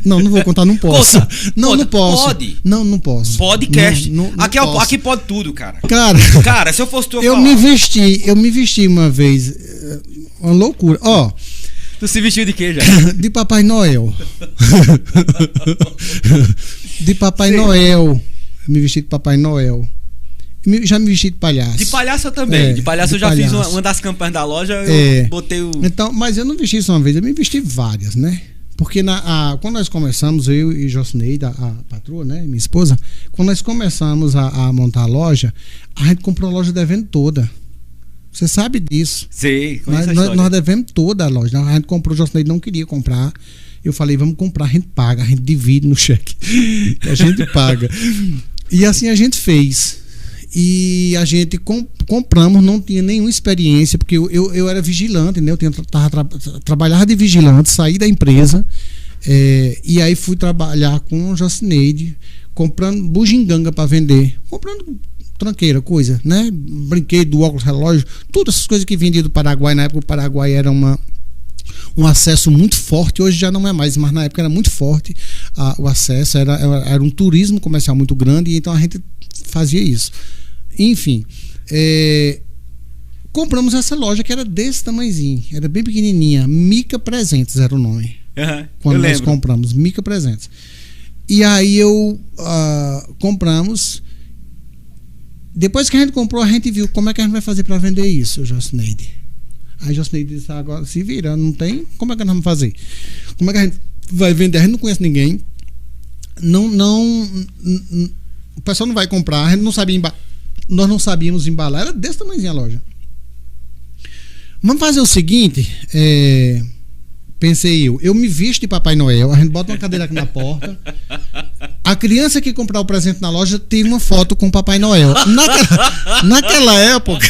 Não vou contar, não posso. Conta, não posso. Pode. Não posso. Podcast. Não posso. Aqui pode tudo, cara. Cara, se eu fosse tu, eu me vesti uma vez. Uma loucura. Ó. Tu se vestiu de quê já? De Papai Noel. De Papai Noel. Me vesti de Papai Noel. Já me vesti de palhaço. De palhaço eu também. De palhaço eu já fiz uma das campanhas da loja. Eu botei o. Então, mas eu não vesti só uma vez, eu me vesti várias, né? Porque quando nós começamos, eu e Josneide, a patroa, né, minha esposa, quando nós começamos a montar a loja, a gente comprou a loja devendo toda. Você sabe disso. Sei, nós devemos toda a loja. A gente comprou, o Josneide não queria comprar. Eu falei, vamos comprar, a gente paga, a gente divide no cheque. A gente paga. E assim a gente fez. E a gente compramos, não tinha nenhuma experiência, porque eu era vigilante, né? Eu trabalhava de vigilante, saí da empresa, e aí fui trabalhar com o Josneide, comprando bugiganga para vender, comprando tranqueira, coisa, né? Brinquedo, óculos, relógio, todas essas coisas que vendia do Paraguai. Na época o Paraguai era um acesso muito forte, hoje já não é mais, mas na época era muito forte o acesso, era um turismo comercial muito grande, e então a gente fazia isso. Enfim, compramos essa loja que era desse tamanhozinho, era bem pequenininha, Mica Presentes era o nome. Quando nós compramos, Mica Presentes. E aí compramos. Depois que a gente comprou, a gente viu como é que a gente vai fazer para vender isso, Josneide. Aí Josneide disse, agora se vira, não tem, como é que nós vamos fazer? Como é que a gente vai vender? A gente não conhece ninguém, o pessoal não vai comprar, a gente não sabia nós não sabíamos embalar, era desse tamanhozinho a loja. Vamos fazer o seguinte, pensei eu me visto de Papai Noel, a gente bota uma cadeira aqui na porta, a criança que comprar o presente na loja tira uma foto com o Papai Noel. Naquela época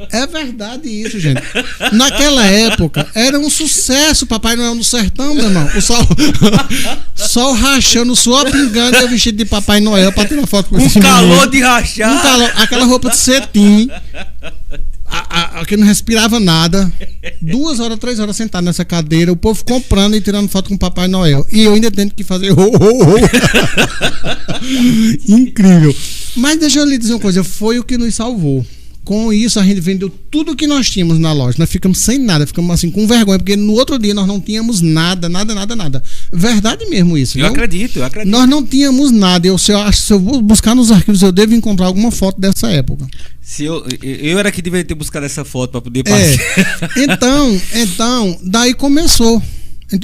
é verdade isso, gente. Naquela época era um sucesso Papai Noel no sertão, meu irmão. O sol rachando, suor pingando, eu vestido de Papai Noel pra tirar foto com esse calor de rachar. Aquela roupa de cetim. Que não respirava nada. 2 horas, 3 horas sentado nessa cadeira, o povo comprando e tirando foto com o Papai Noel. E eu ainda tendo que fazer incrível. Mas deixa eu lhe dizer uma coisa, foi o que nos salvou. Com isso a gente vendeu tudo que nós tínhamos na loja. Nós ficamos sem nada, ficamos assim com vergonha, porque no outro dia nós não tínhamos nada. Verdade mesmo isso. Eu acredito. Nós não tínhamos nada. Se eu vou buscar nos arquivos, eu devo encontrar alguma foto dessa época. Se eu era que deveria ter buscado essa foto para poder passar. Então, daí começou.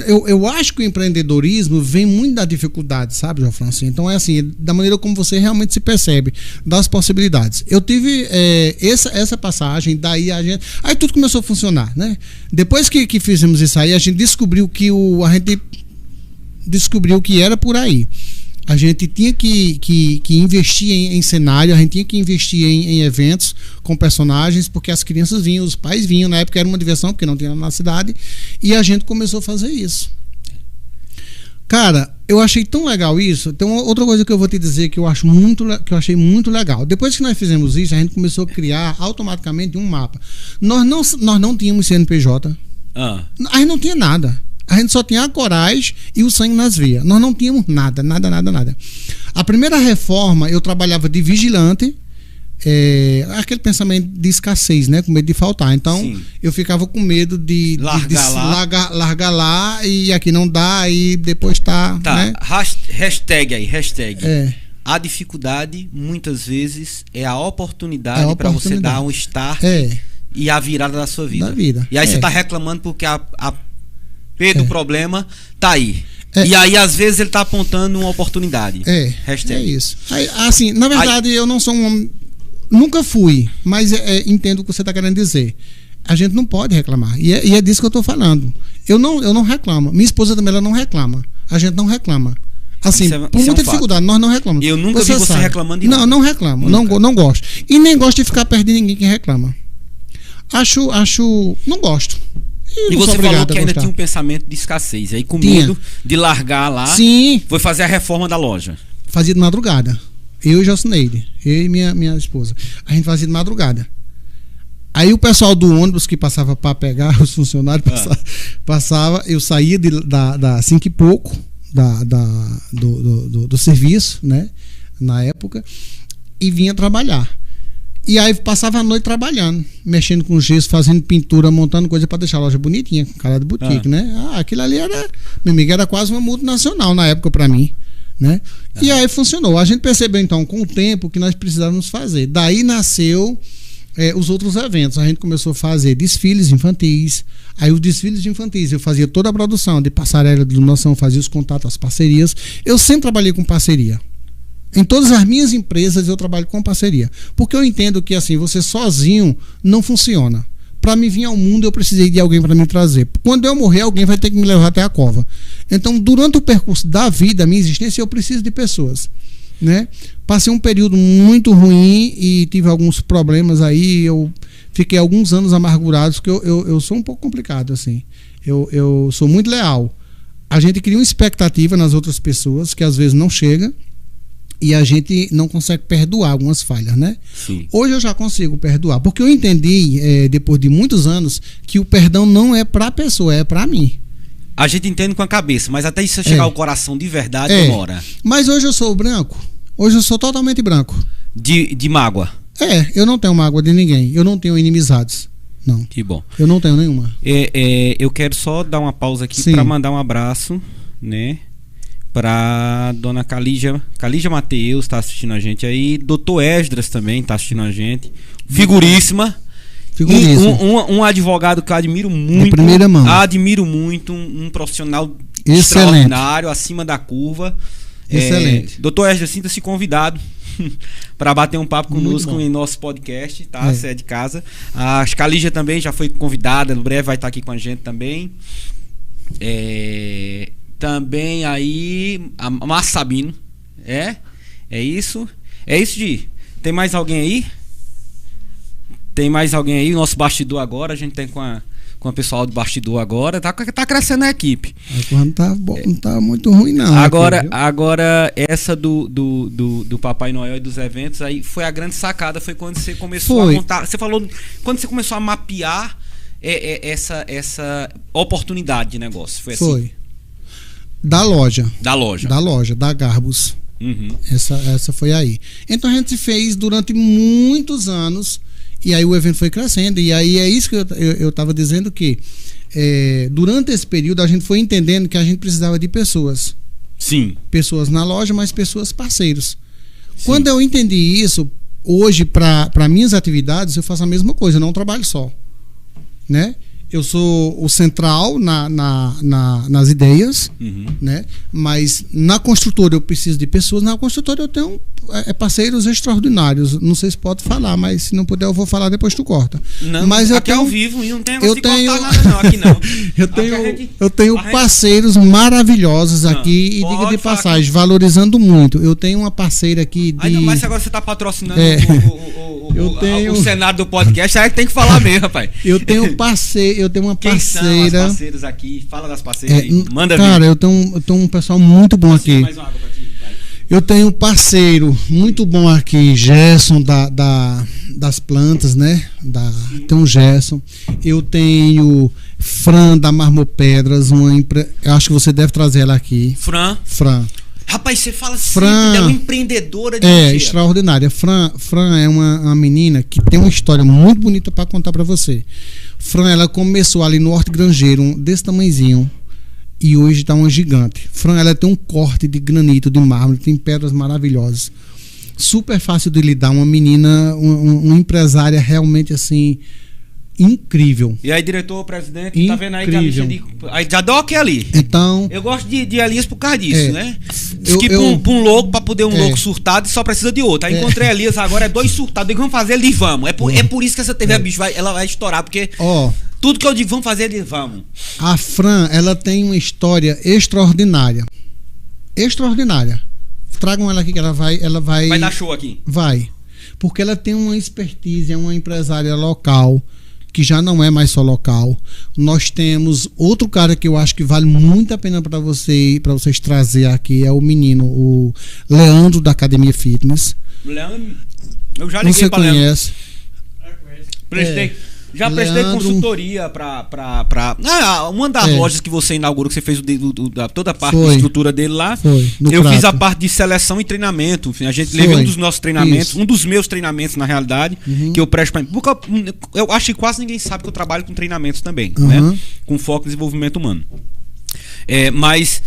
Eu acho que o empreendedorismo vem muito da dificuldade, sabe, João Francisco? Então é assim, da maneira como você realmente se percebe, das possibilidades. Eu tive essa passagem, daí a gente... Aí tudo começou a funcionar, né? Depois que fizemos isso aí, a gente descobriu que era por aí. A gente tinha que investir em cenário, a gente tinha que investir em eventos com personagens, porque as crianças vinham, os pais vinham, na época era uma diversão, porque não tinha na cidade, e a gente começou a fazer isso. Cara, eu achei tão legal isso. Tem outra coisa que eu vou te dizer que eu achei muito legal. Depois que nós fizemos isso, a gente começou a criar automaticamente um mapa. Nós não tínhamos CNPJ, a gente não tinha nada. A gente só tinha a coragem e o sangue nas veias. Nós não tínhamos nada. A primeira reforma, eu trabalhava de vigilante, aquele pensamento de escassez, né? Com medo de faltar. Então, sim, eu ficava com medo de largar lá e aqui não dá e depois tá né? Hashtag. A dificuldade, muitas vezes, é a oportunidade para você dar um start e a virada da sua vida. E aí você tá reclamando porque a do problema tá aí. E aí, às vezes, ele tá apontando uma oportunidade. Hashtag. É isso. Aí, assim, na verdade, eu não sou um homem. Nunca fui, mas entendo o que você tá querendo dizer. A gente não pode reclamar. E é disso que eu tô falando. Eu não reclamo. Minha esposa também, ela não reclama. A gente não reclama. Assim, por muita dificuldade, nós não reclamamos. Eu nunca vi você reclamando de nada. Não reclamo. Não gosto. E nem gosto de ficar perto de ninguém que reclama. Não gosto. E você falou que ainda tinha um pensamento de escassez. Aí com medo de largar lá, sim, foi fazer a reforma da loja. Fazia de madrugada. Eu e Jocineide. Eu e minha esposa. A gente fazia de madrugada. Aí o pessoal do ônibus que passava para pegar os funcionários, passava, eu saía da 5 e pouco do serviço, né? Na época, e vinha trabalhar. E aí passava a noite trabalhando, mexendo com gesso, fazendo pintura, montando coisa para deixar a loja bonitinha, com cara de boutique, né? Aquilo ali meu amigo, era quase uma multinacional na época para mim, né? E aí funcionou. A gente percebeu então com o tempo que nós precisávamos fazer. Daí nasceu os outros eventos. A gente começou a fazer desfiles infantis. Aí os desfiles infantis, eu fazia toda a produção de passarela, de iluminação, fazia os contatos, as parcerias. Eu sempre trabalhei com parceria. Em todas as minhas empresas eu trabalho com parceria, porque eu entendo que assim, você sozinho não funciona. Para me vir ao mundo eu precisei de alguém para me trazer. Quando eu morrer, alguém vai ter que me levar até a cova. Então, durante o percurso da vida, a minha existência, eu preciso de pessoas, né? Passei um período muito ruim e tive alguns problemas aí. Eu fiquei alguns anos amargurado, porque eu sou um pouco complicado assim. Eu sou muito leal. A gente cria uma expectativa nas outras pessoas que às vezes não chega. E a gente não consegue perdoar algumas falhas, né? Sim. Hoje eu já consigo perdoar, porque eu entendi, depois de muitos anos, que o perdão não é pra pessoa, é pra mim. A gente entende com a cabeça, mas até isso chegar ao coração de verdade demora. Mas hoje eu sou branco. Hoje eu sou totalmente branco. De mágoa? Eu não tenho mágoa de ninguém. Eu não tenho inimizades. Não. Que bom. Eu não tenho nenhuma. Eu quero só dar uma pausa aqui para mandar um abraço, né? Para dona Calígia Mateus, está assistindo a gente aí. Doutor Esdras também está assistindo a gente. Figuríssima. Um advogado que eu admiro muito. De primeira mão. Admiro muito. Um profissional extraordinário, acima da curva. Excelente. Doutor Esdras, sinta-se convidado para bater um papo conosco em nosso podcast, tá? Você é de casa. A Calígia também já foi convidada, no breve vai estar aqui com a gente também. Também aí a Márcia Sabino. É isso, Di. Tem mais alguém aí? Tem mais alguém aí? O nosso bastidor agora, a gente tem com o pessoal do bastidor agora. Tá crescendo a equipe. Não tá muito ruim não. Agora essa do Papai Noel e dos eventos aí foi a grande sacada, foi quando você começou a montar. Você falou quando você começou a mapear essa oportunidade de negócio. Foi assim? Da loja, da Garbus. Uhum. Essa foi aí. Então a gente fez durante muitos anos e aí o evento foi crescendo. E aí é isso que eu estava dizendo, que durante esse período a gente foi entendendo que a gente precisava de pessoas. Sim. Pessoas na loja, mas pessoas parceiros. Sim. Quando eu entendi isso, hoje para minhas atividades eu faço a mesma coisa, eu não trabalho só, né? Eu sou o central nas ideias, né? Mas na construtora eu preciso de pessoas. Na construtora eu tenho parceiros extraordinários. Não sei se pode falar, mas se não puder eu vou falar, depois tu corta. Não, mas aqui é ao vivo e não tem você cortar nada não, aqui não. eu tenho parceiros maravilhosos aqui e diga de passagem, valorizando muito. Eu tenho uma parceira aqui de... Ainda mais se agora você está patrocinando o cenário do podcast, aí tem que falar mesmo, rapaz. Eu tenho uma parceira. Quem são as parceiras aqui? Fala das parceiras aí. Manda ver. Cara, eu tenho um pessoal muito bom aqui. Mais uma água pra ti, vai. Eu tenho um parceiro muito bom aqui, Gerson das plantas, né? Tem um Gerson. Eu tenho Fran da Marmopedras, eu acho que você deve trazer ela aqui. Fran. Rapaz, você fala sempre, é uma empreendedora de extraordinária. Fran é uma menina que tem uma história muito bonita para contar para você. Fran, ela começou ali no Horto Grangeiro, desse tamanhozinho, e hoje tá uma gigante. Fran, ela tem um corte de granito, de mármore, tem pedras maravilhosas. Super fácil de lidar, uma menina, uma empresária realmente assim, incrível. E aí, diretor, presidente, tá vendo aí que a bicha aí já deu aqui ali. Então, eu gosto de Elias por causa disso, né? Diz que pra um louco, pra poder louco surtado, só precisa de outro. Aí encontrei Elias agora, é 2 surtados. Eu digo, vamos fazer, ele vamos. É por isso que essa TV, bicho, ela vai estourar, porque tudo que eu digo, vamos fazer, ele vamos. A Fran, ela tem uma história extraordinária. Extraordinária. Tragam ela aqui que ela vai... Vai dar show aqui. Vai. Porque ela tem uma expertise, é uma empresária local, que já não é mais só local. Nós temos outro cara que eu acho que vale muito a pena para vocês trazer aqui, é o menino, o Leandro da Academia Fitness. Leandro, eu já liguei para Leandro. Você conhece? Já prestei consultoria para uma das lojas que você inaugurou, que você fez toda a parte de estrutura dele lá. Eu fiz a parte de seleção e treinamento. A gente levei um dos nossos treinamentos, um dos meus treinamentos, na realidade, que eu presto para... Eu acho que quase ninguém sabe que eu trabalho com treinamentos também, né? Com foco em desenvolvimento humano. Mas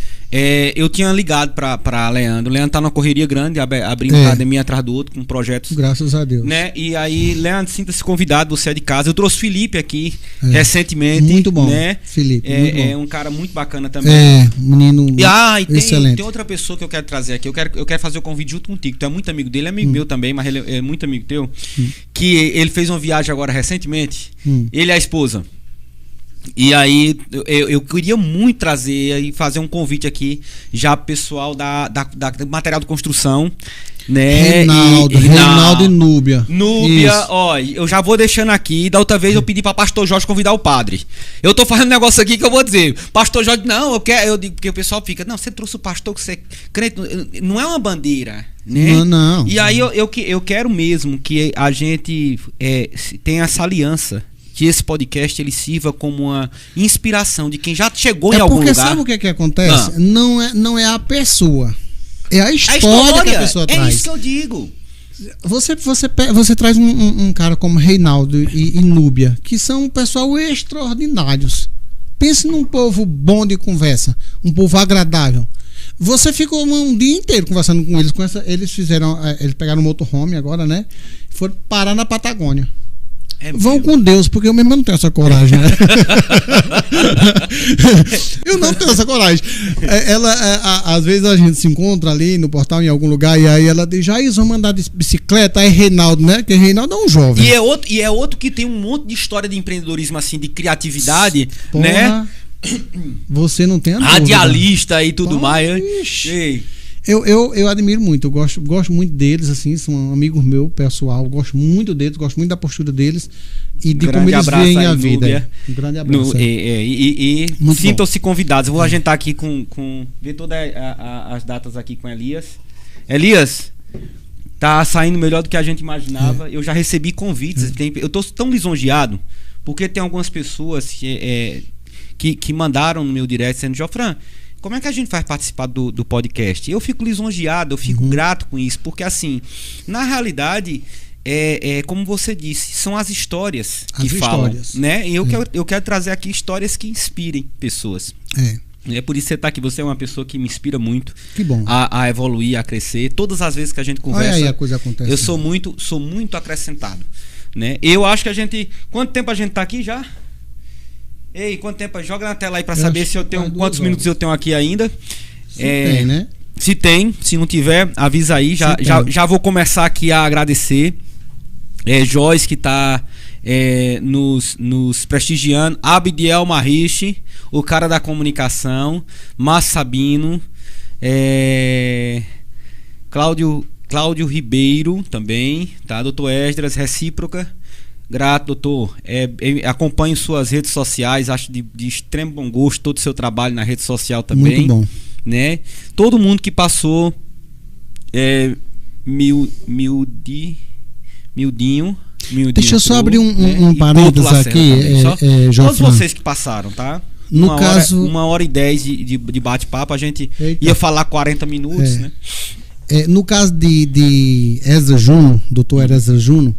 eu tinha ligado para Leandro. O Leandro tá numa correria grande, abrindo academia atrás do outro, com projetos. Graças a Deus. Né? E aí, Leandro, sinta-se convidado, você é de casa. Eu trouxe Felipe aqui recentemente. Muito bom. Né? Felipe. É um cara muito bacana também. Menino excelente. Tem outra pessoa que eu quero trazer aqui. Eu quero fazer o convite junto contigo. Tu é muito amigo dele, é amigo meu também, mas ele é muito amigo teu. Que ele fez uma viagem agora recentemente. Ele e a esposa. E aí eu queria muito trazer e fazer um convite aqui já pro pessoal da material de construção, né? Reinaldo e Núbia. Ó, eu já vou deixando aqui. Da outra vez eu pedi pra Pastor Jorge convidar o padre. Eu tô fazendo um negócio aqui que eu vou dizer. Pastor Jorge, não, eu digo, porque o pessoal fica, não, você trouxe o pastor que você crente, não é uma bandeira, né? Não. E aí eu quero mesmo que a gente tenha essa aliança, que esse podcast ele sirva como uma inspiração de quem já chegou em algum lugar. Porque sabe o que acontece? Não é a pessoa, é a história que a pessoa traz. É isso que eu digo. Você traz um cara como Reinaldo e Núbia, que são um pessoal extraordinários. Pense num povo bom de conversa, um povo agradável. Você ficou um dia inteiro conversando com eles. Eles pegaram um motorhome agora, né? Foram parar na Patagônia. Vão com Deus, porque eu mesmo não tenho essa coragem, né? Eu não tenho essa coragem. Às vezes a gente se encontra ali no portal, em algum lugar, e aí ela diz, eles vão mandar de bicicleta, aí Reinaldo, né? Porque Reinaldo é um jovem. E é outro que tem um monte de história de empreendedorismo, assim, de criatividade, né? Você não tem a dúvida. Radialista e tudo mais. Eu admiro muito, eu gosto muito deles, assim, são amigos meus, pessoal, gosto muito deles, gosto muito da postura deles e de como eles veem a vida. Um grande abraço. Sintam-se convidados. Eu vou agendar aqui ver todas as datas aqui com Elias. Elias, tá saindo melhor do que a gente imaginava. Eu já recebi convites. Eu tô tão lisonjeado, porque tem algumas pessoas que mandaram no meu direct dizendo, Jofran, como é que a gente vai participar do podcast? Eu fico lisonjeado, eu fico grato com isso, porque assim, na realidade, como você disse, são as histórias que falam, né? E eu quero trazer aqui histórias que inspirem pessoas. É por isso que você está aqui. Você é uma pessoa que me inspira muito. Que bom. A evoluir, a crescer. Todas as vezes que a gente conversa, aí a coisa acontece. Eu sou muito acrescentado, né? Eu acho que a gente... Quanto tempo a gente está aqui já? Ei, quanto tempo? Joga na tela aí pra saber se eu tenho quantos 2 minutos eu tenho aqui ainda. Se tem, né? Se tem, se não tiver, avisa aí. Já vou começar aqui a agradecer. Joyce, que tá nos prestigiando. Abdiel Mariche, o cara da comunicação. Márcio Sabino. Cláudio Ribeiro também, tá? Doutor Esdras, recíproca. Grato, doutor. Acompanho suas redes sociais, acho de extremo bom gosto todo o seu trabalho na rede social também. Muito bom. Né? Todo mundo que passou, Mildinho. Deixa eu só abrir um parênteses aqui, todos vocês que passaram, tá? No caso, 1h10 de bate-papo, a gente ia falar 40 minutos, né? No caso de Ezra Júnior, doutor Ezra Júnior,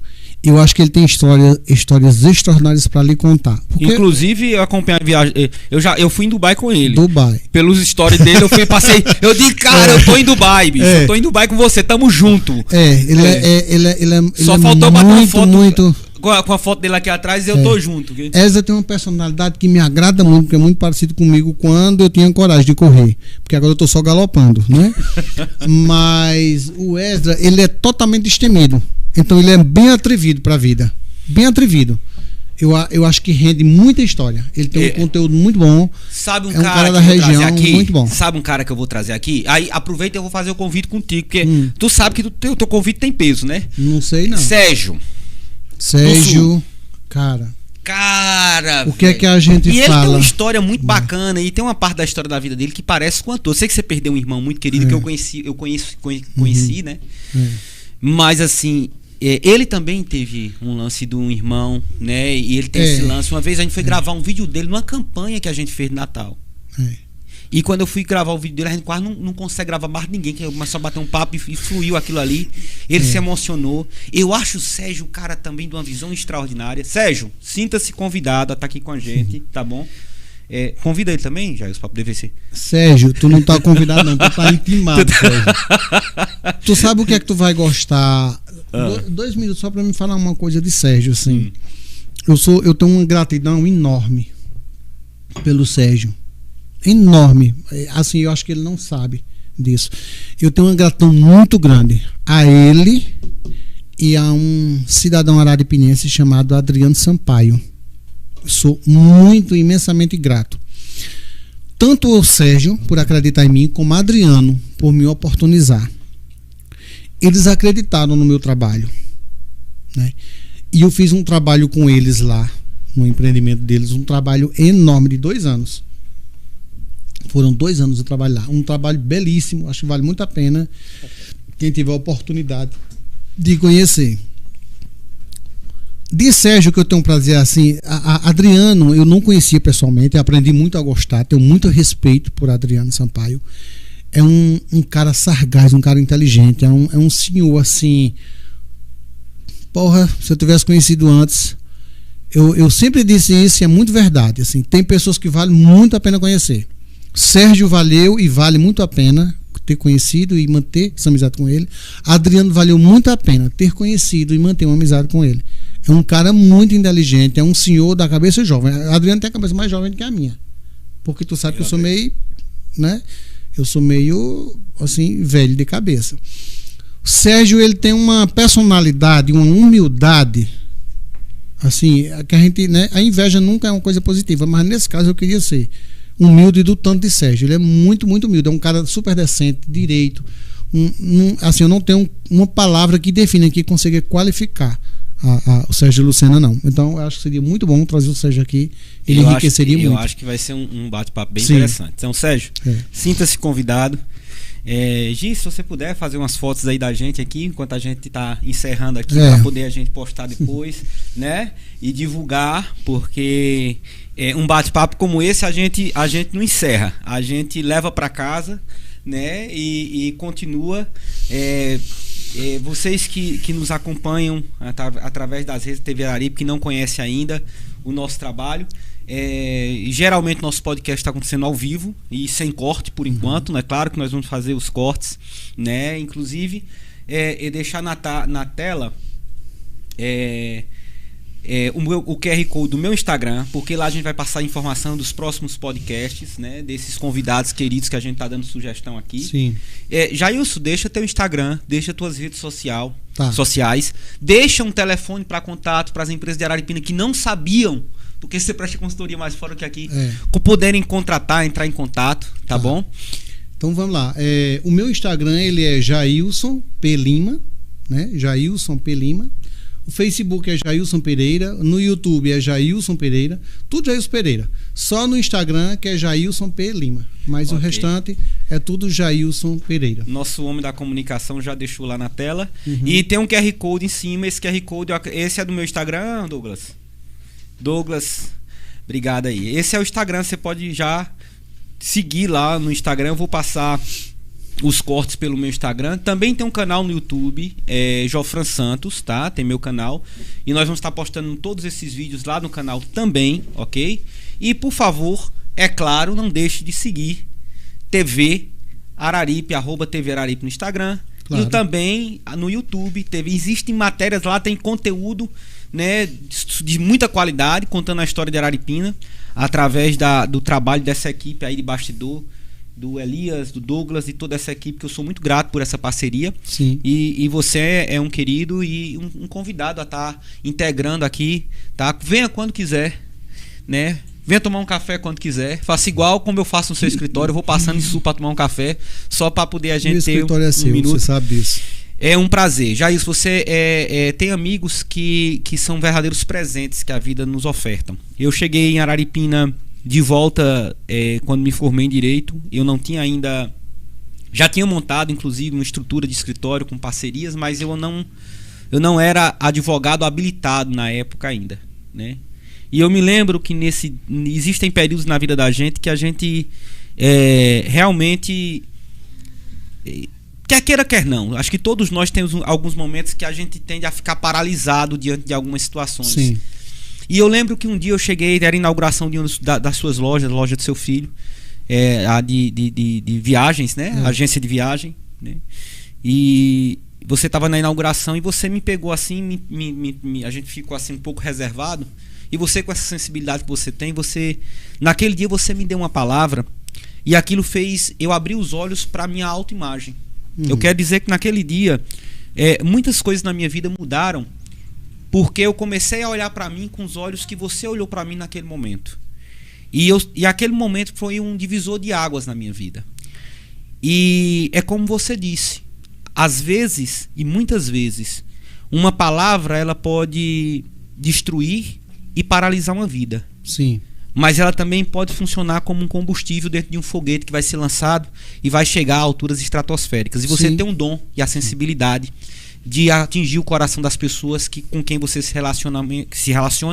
eu acho que ele tem histórias extraordinárias para lhe contar. Inclusive, eu acompanhei a viagem. Eu fui em Dubai com ele. Dubai. Pelos stories dele, passei. Eu disse, cara, eu tô em Dubai, bicho. Eu tô em Dubai com você, tamo junto. Ele só faltou bater uma foto. Muito... Com a foto dele aqui atrás, eu tô junto. Ezra tem uma personalidade que me agrada muito, porque é muito parecido comigo quando eu tinha coragem de correr. Porque agora eu tô só galopando, né? Mas o Ezra, ele é totalmente destemido. Então ele é bem atrevido para a vida. Bem atrevido. Eu acho que rende muita história. Ele tem um conteúdo muito bom. Sabe um cara que da região aqui, muito bom. Sabe um cara que eu vou trazer aqui? Aí aproveita e eu vou fazer o convite contigo, porque tu sabe que o teu convite tem peso, né? Não sei não. Sérgio, cara, o que véio. é que a gente fala? E ele tem uma história muito bacana e tem uma parte da história da vida dele que parece com a tua. Eu sei que você perdeu um irmão muito querido que eu conheci, né? Mas assim, ele também teve um lance de um irmão, né? E ele tem esse lance. Uma vez a gente foi gravar um vídeo dele numa campanha que a gente fez de Natal. E quando eu fui gravar o vídeo dele, a gente quase não consegue gravar mais ninguém, que começou a bater um papo e fluiu aquilo ali. Ele se emocionou. Eu acho o Sérgio, cara, também de uma visão extraordinária. Sérgio, sinta-se convidado a estar aqui com a gente, tá bom? Convida ele também, Jair, para poder ver se... Sérgio, tu não tá convidado não, tu tá intimado, Sérgio. Tu sabe o que é que tu vai gostar? 2 minutos só para me falar uma coisa de Sérgio, assim. Eu tenho uma gratidão enorme pelo Sérgio. Enorme. Assim, eu acho que ele não sabe disso. Eu tenho uma gratidão muito grande a ele e a um cidadão araripinense chamado Adriano Sampaio. Sou muito, imensamente grato. Tanto o Sérgio por acreditar em mim, como Adriano por me oportunizar. Eles acreditaram no meu trabalho, né? E eu fiz um trabalho com eles lá, no empreendimento deles, um trabalho enorme de 2 anos. Foram 2 anos de trabalho lá. Um trabalho belíssimo, acho que vale muito a pena quem tiver a oportunidade de conhecer. De Sérgio, que eu tenho um prazer assim, Adriano eu não conhecia pessoalmente, eu aprendi muito a gostar, tenho muito respeito por Adriano Sampaio. É um cara sagaz, um cara inteligente, é um senhor assim. Porra, se eu tivesse conhecido antes, eu sempre disse isso e é muito verdade. Assim, tem pessoas que valem muito a pena conhecer. Sérgio valeu e vale muito a pena ter conhecido e manter essa amizade com ele. Adriano valeu muito a pena ter conhecido e manter uma amizade com ele. É um cara muito inteligente, é um senhor da cabeça jovem. Adriano tem a cabeça mais jovem do que a minha. Porque tu sabe que eu sou meio, né? Eu sou meio, assim, velho de cabeça. O Sérgio, ele tem uma personalidade, uma humildade, assim, que a gente, né? A inveja nunca é uma coisa positiva, mas nesse caso eu queria ser humilde do tanto de Sérgio. Ele é muito, muito humilde. É um cara super decente, direito. Assim, eu não tenho uma palavra que defina, que consiga qualificar o Sérgio Lucena, não. Então, eu acho que seria muito bom trazer o Sérgio aqui. Ele enriqueceria muito. Eu acho que vai ser um bate-papo bem interessante. Então, Sérgio, sinta-se convidado. Gi, se você puder fazer umas fotos aí da gente aqui, enquanto a gente está encerrando aqui, para poder a gente postar depois, né? E divulgar, porque um bate-papo como esse a gente não encerra. A gente leva para casa, né? E continua. Vocês que nos acompanham através das redes TV Araripe, que não conhecem ainda o nosso trabalho, geralmente nosso podcast está acontecendo ao vivo e sem corte por enquanto, né? Claro que nós vamos fazer os cortes, né? Inclusive deixar na tela o QR Code do meu Instagram, porque lá a gente vai passar informação dos próximos podcasts, né? Desses convidados queridos que a gente tá dando sugestão aqui. Sim. Jailson, deixa teu Instagram, deixa tuas redes sociais, deixa um telefone para contato para as empresas de Araripina que não sabiam, porque você presta consultoria mais fora que aqui, poderem contratar, entrar em contato, tá bom? Então vamos lá. O meu Instagram, ele é Jailson P. Lima, né? Jailson P. Lima. O Facebook é Jailson Pereira, no YouTube é Jailson Pereira, tudo Jailson Pereira. Só no Instagram que é Jailson P. Lima, mas o restante é tudo Jailson Pereira. Nosso homem da comunicação já deixou lá na tela. E tem um QR Code em cima, esse QR Code, esse é do meu Instagram, Douglas? Douglas, obrigado aí. Esse é o Instagram, você pode já seguir lá no Instagram, eu vou passar os cortes pelo meu Instagram. Também tem um canal no YouTube, Jofran Santos, tá? Tem meu canal. E nós vamos estar postando todos esses vídeos lá no canal também, ok? E por favor, é claro, não deixe de seguir TV Araripe, @TV Araripe no Instagram. Claro. E também no YouTube. Existem matérias lá, tem conteúdo, né, de muita qualidade, contando a história de Araripina, através do trabalho dessa equipe aí de bastidor, do Elias, do Douglas e toda essa equipe, que eu sou muito grato por essa parceria. Sim. E você é um querido e um convidado a estar integrando aqui, tá? Venha quando quiser, né? Venha tomar um café quando quiser. Faça igual como eu faço no seu escritório. Eu vou passando em Sul para tomar um café, só para poder a gente ter escritório é seu, minuto. Você sabe disso. É um prazer. Jair, você tem amigos que são verdadeiros presentes que a vida nos oferta. Eu cheguei em Araripina de volta quando me formei em Direito. Eu não tinha ainda... Já tinha montado, inclusive, uma estrutura de escritório com parcerias, mas eu não era advogado habilitado na época ainda, né? E eu me lembro que existem períodos na vida da gente que a gente realmente... Quer queira, quer não. Acho que todos nós temos alguns momentos que a gente tende a ficar paralisado diante de algumas situações. Sim. E eu lembro que um dia eu cheguei, era a inauguração de uma das suas lojas, a loja do seu filho, a de viagens, né? Agência de viagem, né? E você estava na inauguração e você me pegou assim, a gente ficou assim um pouco reservado. E você, com essa sensibilidade que você tem, naquele dia você me deu uma palavra e aquilo fez eu abrir os olhos para a minha autoimagem. Eu quero dizer que naquele dia muitas coisas na minha vida mudaram, porque eu comecei a olhar para mim com os olhos que você olhou para mim naquele momento. E aquele momento foi um divisor de águas na minha vida. E é como você disse, às vezes, e muitas vezes, uma palavra ela pode destruir e paralisar uma vida. Sim. Mas ela também pode funcionar como um combustível dentro de um foguete que vai ser lançado e vai chegar a alturas estratosféricas. E você tem um dom e a sensibilidade de atingir o coração das pessoas com quem você se relaciona,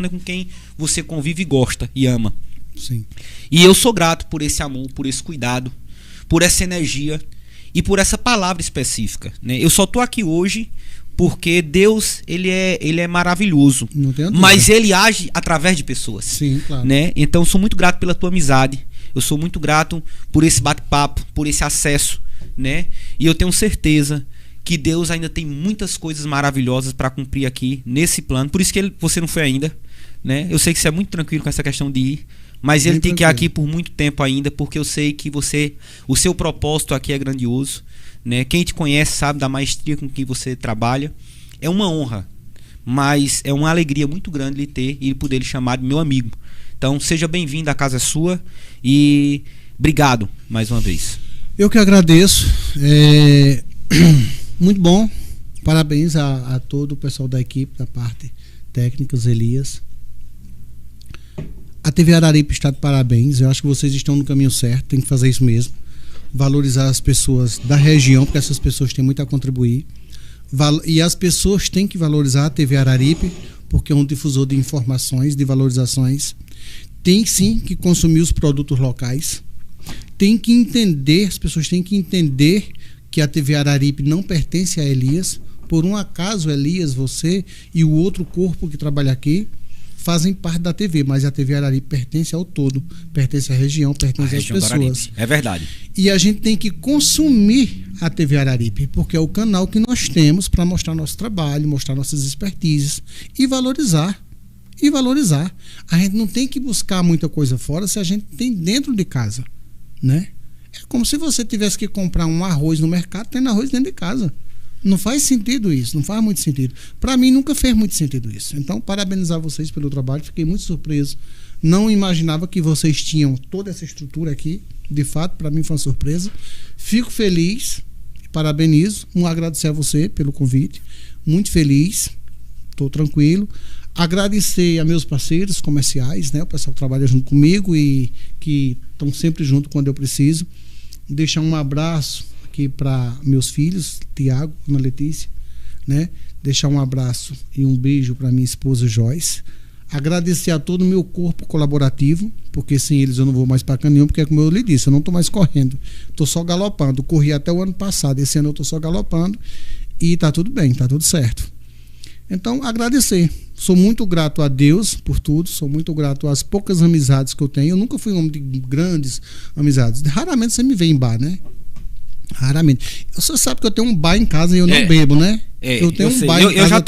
com quem você convive e gosta e ama. Sim. E eu sou grato por esse amor, por esse cuidado, por essa energia e por essa palavra específica, né? Eu só tô aqui hoje porque Deus, ele é maravilhoso, mas ele age através de pessoas. Sim, claro. Né? Então eu sou muito grato pela tua amizade, eu sou muito grato por esse bate-papo, por esse acesso, né? E eu tenho certeza que Deus ainda tem muitas coisas maravilhosas para cumprir aqui nesse plano. Por isso que você não foi ainda, né? Eu sei que você é muito tranquilo com essa questão de ir, mas ele tem que ir aqui por muito tempo ainda, porque eu sei que o seu propósito aqui é grandioso, né? Quem te conhece sabe da maestria com que você trabalha. É uma honra, mas é uma alegria muito grande lhe ter e poder lhe chamar de meu amigo. Então seja bem-vindo, a casa é sua e obrigado mais uma vez. Eu que agradeço, muito bom, parabéns a todo o pessoal da equipe, da parte técnica, os Elias. A TV Araripe está de parabéns, eu acho que vocês estão no caminho certo, tem que fazer isso mesmo. Valorizar as pessoas da região, porque essas pessoas têm muito a contribuir. E as pessoas têm que valorizar a TV Araripe, porque é um difusor de informações, de valorizações. Tem sim que consumir os produtos locais. Tem que entender, as pessoas têm que entender que a TV Araripe não pertence a Elias. Por um acaso, Elias, você e o outro corpo que trabalha aqui fazem parte da TV, mas a TV Araripe pertence ao todo, pertence à região, pertence às pessoas. É verdade. E a gente tem que consumir a TV Araripe, porque é o canal que nós temos para mostrar nosso trabalho, mostrar nossas expertises e valorizar e valorizar. A gente não tem que buscar muita coisa fora se a gente tem dentro de casa, né? É como se você tivesse que comprar um arroz no mercado, tendo arroz dentro de casa. Não faz sentido isso, não faz muito sentido. Para mim nunca fez muito sentido isso. Então, parabenizar vocês pelo trabalho, fiquei muito surpreso. Não imaginava que vocês tinham toda essa estrutura aqui. De fato, para mim foi uma surpresa. Fico feliz, parabenizo, agradecer a você pelo convite. Muito feliz, estou tranquilo. Agradecer a meus parceiros comerciais, né? O pessoal que trabalha junto comigo e que estão sempre junto quando eu preciso. Deixar um abraço aqui para meus filhos, Tiago, Ana Letícia, né? Deixar um abraço e um beijo para minha esposa Joyce. Agradecer a todo o meu corpo colaborativo, porque sem eles eu não vou mais para canto nenhum, porque como eu lhe disse, eu não estou mais correndo, estou só galopando. Corri até o ano passado, esse ano eu estou só galopando e está tudo bem, está tudo certo. Então, agradecer. Sou muito grato a Deus por tudo, sou muito grato às poucas amizades que eu tenho. Eu nunca fui um homem de grandes amizades. Raramente você me vê em bar, né? Raramente. Você sabe que eu tenho um bar em casa e eu não bebo, né? Eu tenho um bar em casa.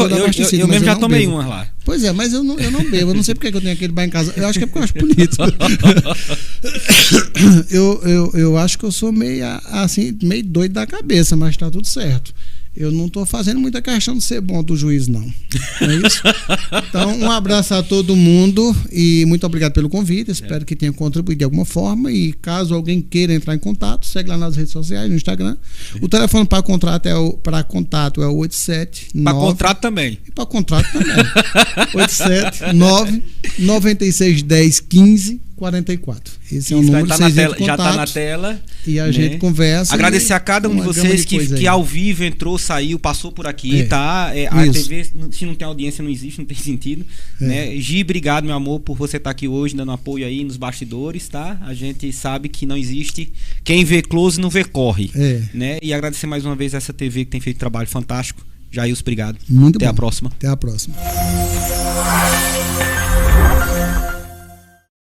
Eu mesmo já tomei uma lá. Pois é, mas eu não bebo. Eu não sei porque eu tenho aquele bar em casa. Eu acho que é porque eu acho bonito. eu acho que eu sou meio assim, meio doido da cabeça, mas tá tudo certo. Eu não estou fazendo muita questão de ser bom do juiz, não. Não é isso? Então, um abraço a todo mundo e muito obrigado pelo convite. Espero que tenha contribuído de alguma forma. E caso alguém queira entrar em contato, segue lá nas redes sociais, no Instagram. O telefone para contato é o 87. Para contrato também. E para contrato também. 879 9610 15 44. Esse é o número, já está na tela. E a gente conversa. Agradecer a cada um de vocês que ao vivo entrou, saiu, passou por aqui, tá? A TV, se não tem audiência, não existe, não tem sentido. Né? Gi, obrigado, meu amor, por você estar aqui hoje, dando apoio aí nos bastidores, tá? A gente sabe que não existe. Quem vê close não vê corre. Né? E agradecer mais uma vez a essa TV que tem feito um trabalho fantástico. Jailson, obrigado. Muito Até bom. A próxima. Até a próxima.